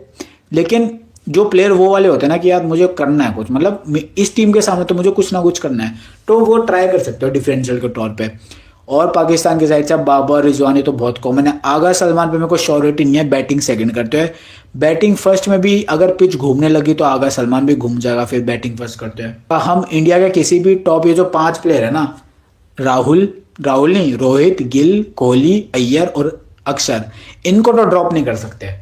लेकिन जो प्लेयर वो वाले होते हैं ना कि यार मुझे करना है कुछ, मतलब इस टीम के सामने तो मुझे कुछ ना कुछ करना है, तो वो ट्राई कर सकते हो डिफरेंशियल के तौर पे। और पाकिस्तान की साइड से बाबर रिजवानी तो बहुत कॉमन है। आगा सलमान पे मेरे को श्योरिटी नहीं है, बैटिंग सेकंड करते हैं, बैटिंग फर्स्ट में भी अगर पिच घूमने लगी तो आगा सलमान भी घूम जाएगा, फिर बैटिंग फर्स्ट करते हैं। हम इंडिया के किसी भी टॉप ये जो 5 प्लेयर है ना, राहुल नहीं, रोहित, गिल, कोहली, अय्यर और अक्षर, इनको तो ड्रॉप नहीं कर सकते।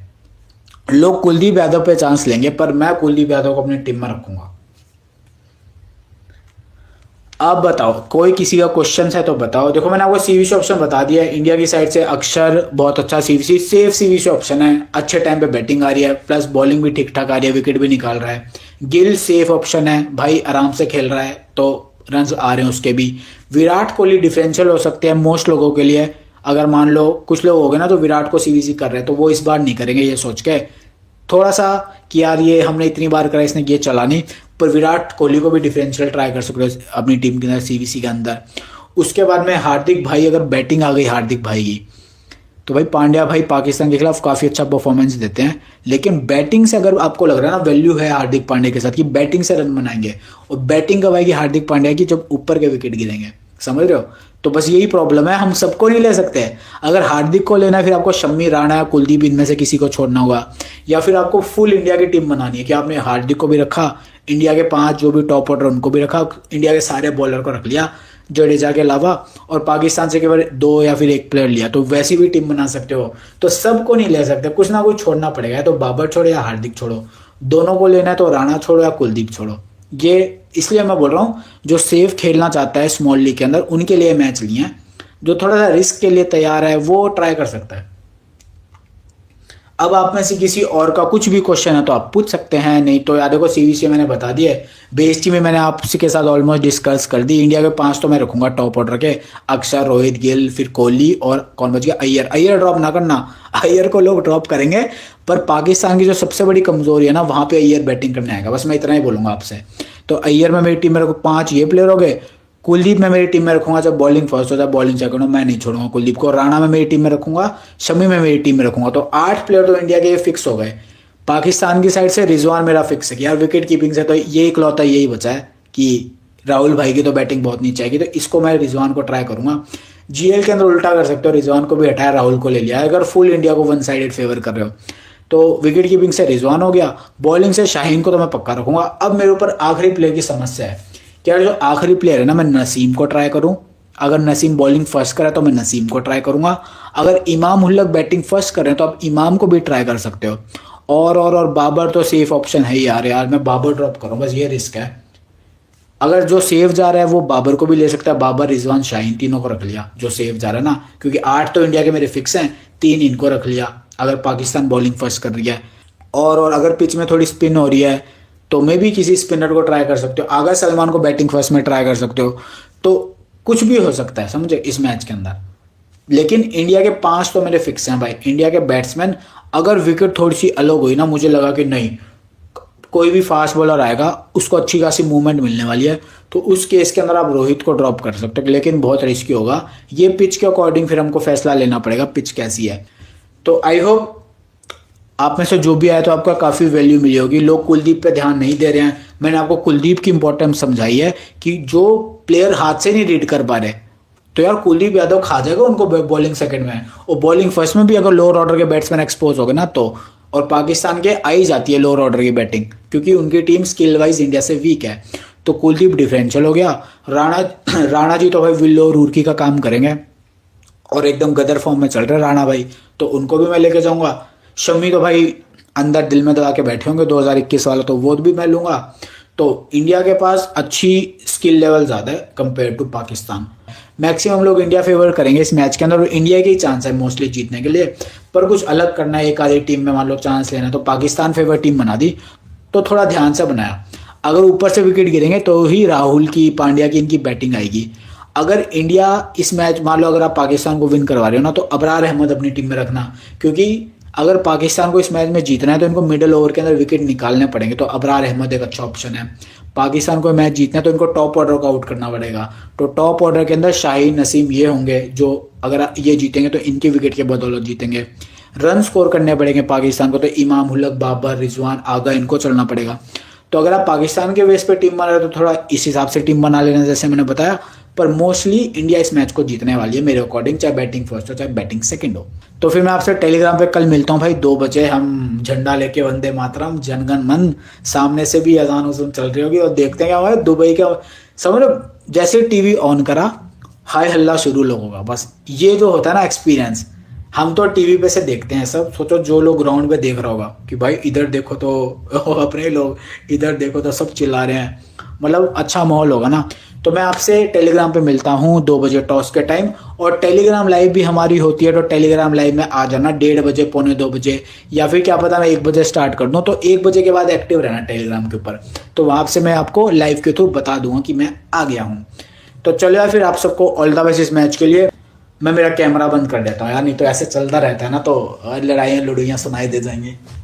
लोग कुलदीप यादव पे चांस लेंगे, पर मैं कुलदीप यादव को अपनी टीम में रखूंगा। आप बताओ, कोई किसी का क्वेश्चन है तो बताओ। देखो मैंने आपको सीवीसी ऑप्शन बता दिया है। इंडिया की साइड से अक्षर बहुत अच्छा सीवीसी, सेफ सीवीसी ऑप्शन है, अच्छे टाइम पे बैटिंग आ रही है, प्लस बॉलिंग भी ठीक ठाक आ रही है, विकेट भी निकाल रहा है। गिल सेफ ऑप्शन है भाई, आराम से खेल रहा है तो रन आ रहे हैं उसके भी। विराट कोहली डिफरेंशियल हो सकते हैं मोस्ट लोगों के लिए। अगर मान लो कुछ लोग हो गए ना तो विराट को सीवीसी कर रहे हैं, तो वो इस बार नहीं करेंगे ये सोच के थोड़ा सा कि यार ये हमने इतनी बार करा, इसने ये चला नहीं। पर विराट कोहली को भी डिफरेंशियल ट्राई कर सकते हो अपनी टीम के अंदर सीवीसी के अंदर। उसके बाद में हार्दिक भाई, अगर बैटिंग आ गई हार्दिक भाई की तो भाई पांड्या भाई पाकिस्तान के खिलाफ काफी अच्छा परफॉर्मेंस देते हैं। लेकिन बैटिंग से अगर आपको लग रहा है ना वैल्यू है हार्दिक पांड्या के साथ कि बैटिंग से रन बनाएंगे, और बैटिंग कब आएगी हार्दिक पांड्या की, जब ऊपर के विकेट गिरेंगे, समझ रहे हो। तो बस यही प्रॉब्लम है, हम सबको नहीं ले सकते। अगर हार्दिक को लेना है फिर आपको शम्मी, राणा, कुलदीप, इनमें से किसी को छोड़ना होगा, या फिर आपको फुल इंडिया की टीम बनानी है कि आपने हार्दिक को भी रखा, इंडिया के 5 जो भी टॉप ऑर्डर उनको भी रखा, इंडिया के सारे बॉलर को रख लिया जडेजा के अलावा, और पाकिस्तान से केवल 2 या फिर 1 प्लेयर लिया, तो वैसी भी टीम बना सकते हो। तो सबको नहीं ले सकते, कुछ ना कुछ छोड़ना पड़ेगा। तो बाबर छोड़ो या हार्दिक छोड़ो, दोनों को लेना है तो राणा छोड़ो या कुलदीप छोड़ो। ये इसलिए मैं बोल रहा हूँ जो सेफ खेलना चाहता है स्मॉल लीग के अंदर उनके लिए मैच लिए हैं। जो थोड़ा सा रिस्क के लिए तैयार है वो ट्राई कर सकता है। अब आप में से किसी और का कुछ भी क्वेश्चन है तो आप पूछ सकते हैं, नहीं तो यार देखो सीवीसी मैंने बता दिया है, बेस्टी में मैंने आपसे के साथ ऑलमोस्ट डिस्कस कर दी। इंडिया के 5 तो मैं रखूंगा टॉप ऑर्डर के, अक्षर, रोहित, गिल, फिर कोहली, और कौन बच गया, अय्यर ड्रॉप ना करना, अय्यर को लोग ड्रॉप करेंगे, पर पाकिस्तान की जो सबसे बड़ी कमजोरी है ना वहां पे अय्यर बैटिंग करने आएगा। बस मैं इतना ही बोलूंगा आपसे। तो अय्यर में मेरी टीम में रखो, 5 ये प्लेयर हो गए। कुलदीप में मेरी टीम में रखूंगा जब बॉलिंग फर्स्ट हो जाए, बॉलिंग सेकंड हो, मैं नहीं छोड़ूंगा कुलदीप को। राणा में मेरी टीम में रखूंगा, शमी में मेरी टीम में रखूंगा। तो 8 प्लेयर तो इंडिया के फिक्स हो गए। पाकिस्तान की साइड से रिजवान मेरा फिक्स है कि यार विकेट कीपिंग से तो ये इकलौता यही बचा है कि राहुल भाई की तो बैटिंग बहुत नीचे आएगी, तो इसको मैं रिजवान को ट्राई करूंगा। जीएल के अंदर उल्टा कर सकते हो, रिजवान को भी हटाया, राहुल को ले लिया। अगर फुल इंडिया को 1 साइडेड फेवर कर रहे हो तो विकेट कीपिंग से रिजवान हो गया, बॉलिंग से शाहीन को तो मैं पक्का रखूंगा। अब मेरे ऊपर आखिरी प्लेयर की समस्या है, क्या जो आखिरी प्लेयर है ना, मैं नसीम को ट्राई करूं। अगर नसीम बॉलिंग फर्स्ट करे तो मैं नसीम को ट्राई करूंगा। अगर इमाम उल हक बैटिंग फर्स्ट करें तो आप इमाम को भी ट्राई कर सकते हो। और बाबर तो सेफ ऑप्शन है ही यार मैं बाबर ड्रॉप करूं, बस ये रिस्क है। अगर जो सेफ जा रहा है वो बाबर को भी ले सकता है, बाबर, रिजवान, शाहीन, तीनों को रख लिया जो सेफ जा रहा है ना, क्योंकि 8 तो इंडिया के मेरे फिक्स हैं, 3 इनको रख लिया अगर पाकिस्तान बॉलिंग फर्स्ट कर रही है। और अगर पिच में थोड़ी स्पिन हो रही है तो मैं भी किसी स्पिनर को ट्राई कर सकते हो, आगा सलमान को बैटिंग फर्स्ट में ट्राई कर सकते हो। तो कुछ भी हो सकता है, समझे, इस मैच के अंदर। लेकिन इंडिया के 5 तो मेरे फिक्स हैं भाई। इंडिया के बैट्समैन, अगर विकेट थोड़ी सी अलग हुई ना, मुझे लगा कि नहीं कोई भी फास्ट बॉलर आएगा उसको अच्छी खासी मूवमेंट मिलने वाली है, तो उस केस के अंदर आप रोहित को ड्रॉप कर सकते हो, लेकिन बहुत रिस्की होगा। ये पिच के अकॉर्डिंग फिर हमको फैसला लेना पड़ेगा पिच कैसी है। तो आई होप आप में से जो भी आया तो आपका काफ़ी वैल्यू मिली होगी। लोग कुलदीप पे ध्यान नहीं दे रहे हैं, मैंने आपको कुलदीप की इंपॉर्टेंस समझाई है कि जो प्लेयर हाथ से नहीं रीड कर पा रहे तो यार कुलदीप यादव खा जाएगा उनको बॉलिंग सेकंड में, और बॉलिंग फर्स्ट में भी अगर लोअर ऑर्डर के बैट्समैन एक्सपोज हो गए ना तो। और पाकिस्तान के आई जाती है लोअर ऑर्डर की बैटिंग, क्योंकि उनकी टीम स्किल वाइज इंडिया से वीक है। तो कुलदीप डिफरेंशियल हो गया। राणा जी तो भाई विल्लो रूरकी का काम करेंगे और एकदम गदर फॉर्म में चल रहे राणा भाई, तो उनको भी मैं लेके जाऊंगा। शमी तो भाई अंदर दिल में दबा के बैठे होंगे 2021 वाला, तो वो भी मैं लूंगा। तो इंडिया के पास अच्छी स्किल लेवल ज़्यादा है कंपेयर टू पाकिस्तान। मैक्सिमम लोग इंडिया फेवर करेंगे इस मैच के अंदर, और इंडिया के ही चांस है मोस्टली जीतने के लिए। पर कुछ अलग करना है, एक आधी टीम में मान लो चांस लेना, तो पाकिस्तान फेवर टीम बना दी, तो थोड़ा ध्यान से बनाया। अगर ऊपर से विकेट गिरेंगे तो ही राहुल की, पांड्या की, इनकी बैटिंग आएगी। अगर इंडिया इस मैच मान लो अगर आप पाकिस्तान को विन करवा रहे हो ना, तो अबरार अहमद अपनी टीम में रखना, क्योंकि अगर पाकिस्तान को इस मैच में जीतना है तो इनको मिडिल ओवर के अंदर विकेट निकालने पड़ेंगे। तो अबरार अहमद एक अच्छा ऑप्शन है। पाकिस्तान को मैच जीतना है तो इनको टॉप ऑर्डर को आउट करना पड़ेगा। तो टॉप ऑर्डर के अंदर शाहीन नसीम ये होंगे जो अगर ये जीतेंगे तो इनकी विकेट के बदौलत जीतेंगे। रन स्कोर करने पड़ेंगे पाकिस्तान को तो इमाम उल हक, बाबर, रिजवान, आगा इनको चलना पड़ेगा। तो अगर आप पाकिस्तान के बेस पे टीम बना रहे हो तो थोड़ा इस हिसाब से टीम बना लेना जैसे मैंने बताया। पर मोस्टली इंडिया इस मैच को जीतने वाली है मेरे अकॉर्डिंग, चाहे बैटिंग फर्स्ट हो चाहे बैटिंग सेकंड हो। तो फिर मैं आपसे टेलीग्राम पे कल मिलता हूँ भाई 2 बजे। हम झंडा लेके वंदे मातरम जनगण मन, सामने से भी अजान उजान चल रही होगी और देखते हैं क्या हमारे दुबई का समझ। जैसे टीवी ऑन करा हाय हल्ला शुरू लोगों का, बस ये जो होता है ना एक्सपीरियंस। हम तो टीवी पे से देखते हैं सब, सोचो जो लोग ग्राउंड पे देख रहा होगा कि भाई इधर देखो तो अपने लोग, इधर देखो तो सब चिल्ला रहे हैं, मतलब अच्छा माहौल होगा ना। तो मैं आपसे टेलीग्राम पे मिलता हूँ 2 बजे टॉस के टाइम। और टेलीग्राम लाइव भी हमारी होती है, तो टेलीग्राम लाइव में आ जाना 1:30 बजे, 1:45 बजे, या फिर क्या पता मैं 1 बजे स्टार्ट कर दूँ तो 1 बजे के बाद एक्टिव रहना टेलीग्राम के ऊपर। तो वहाँ से मैं आपको लाइव के थ्रू बता दूंगा कि मैं आ गया हूँ। तो चलो यार, फिर आप सबको ऑल द बेस्ट इस मैच के लिए। मैं मेरा कैमरा बंद कर देता हूँ यार, नहीं तो ऐसे चलता रहता है ना तो लड़ाइयाँ लड़ुइयाँ सुनाई दे जाएंगी।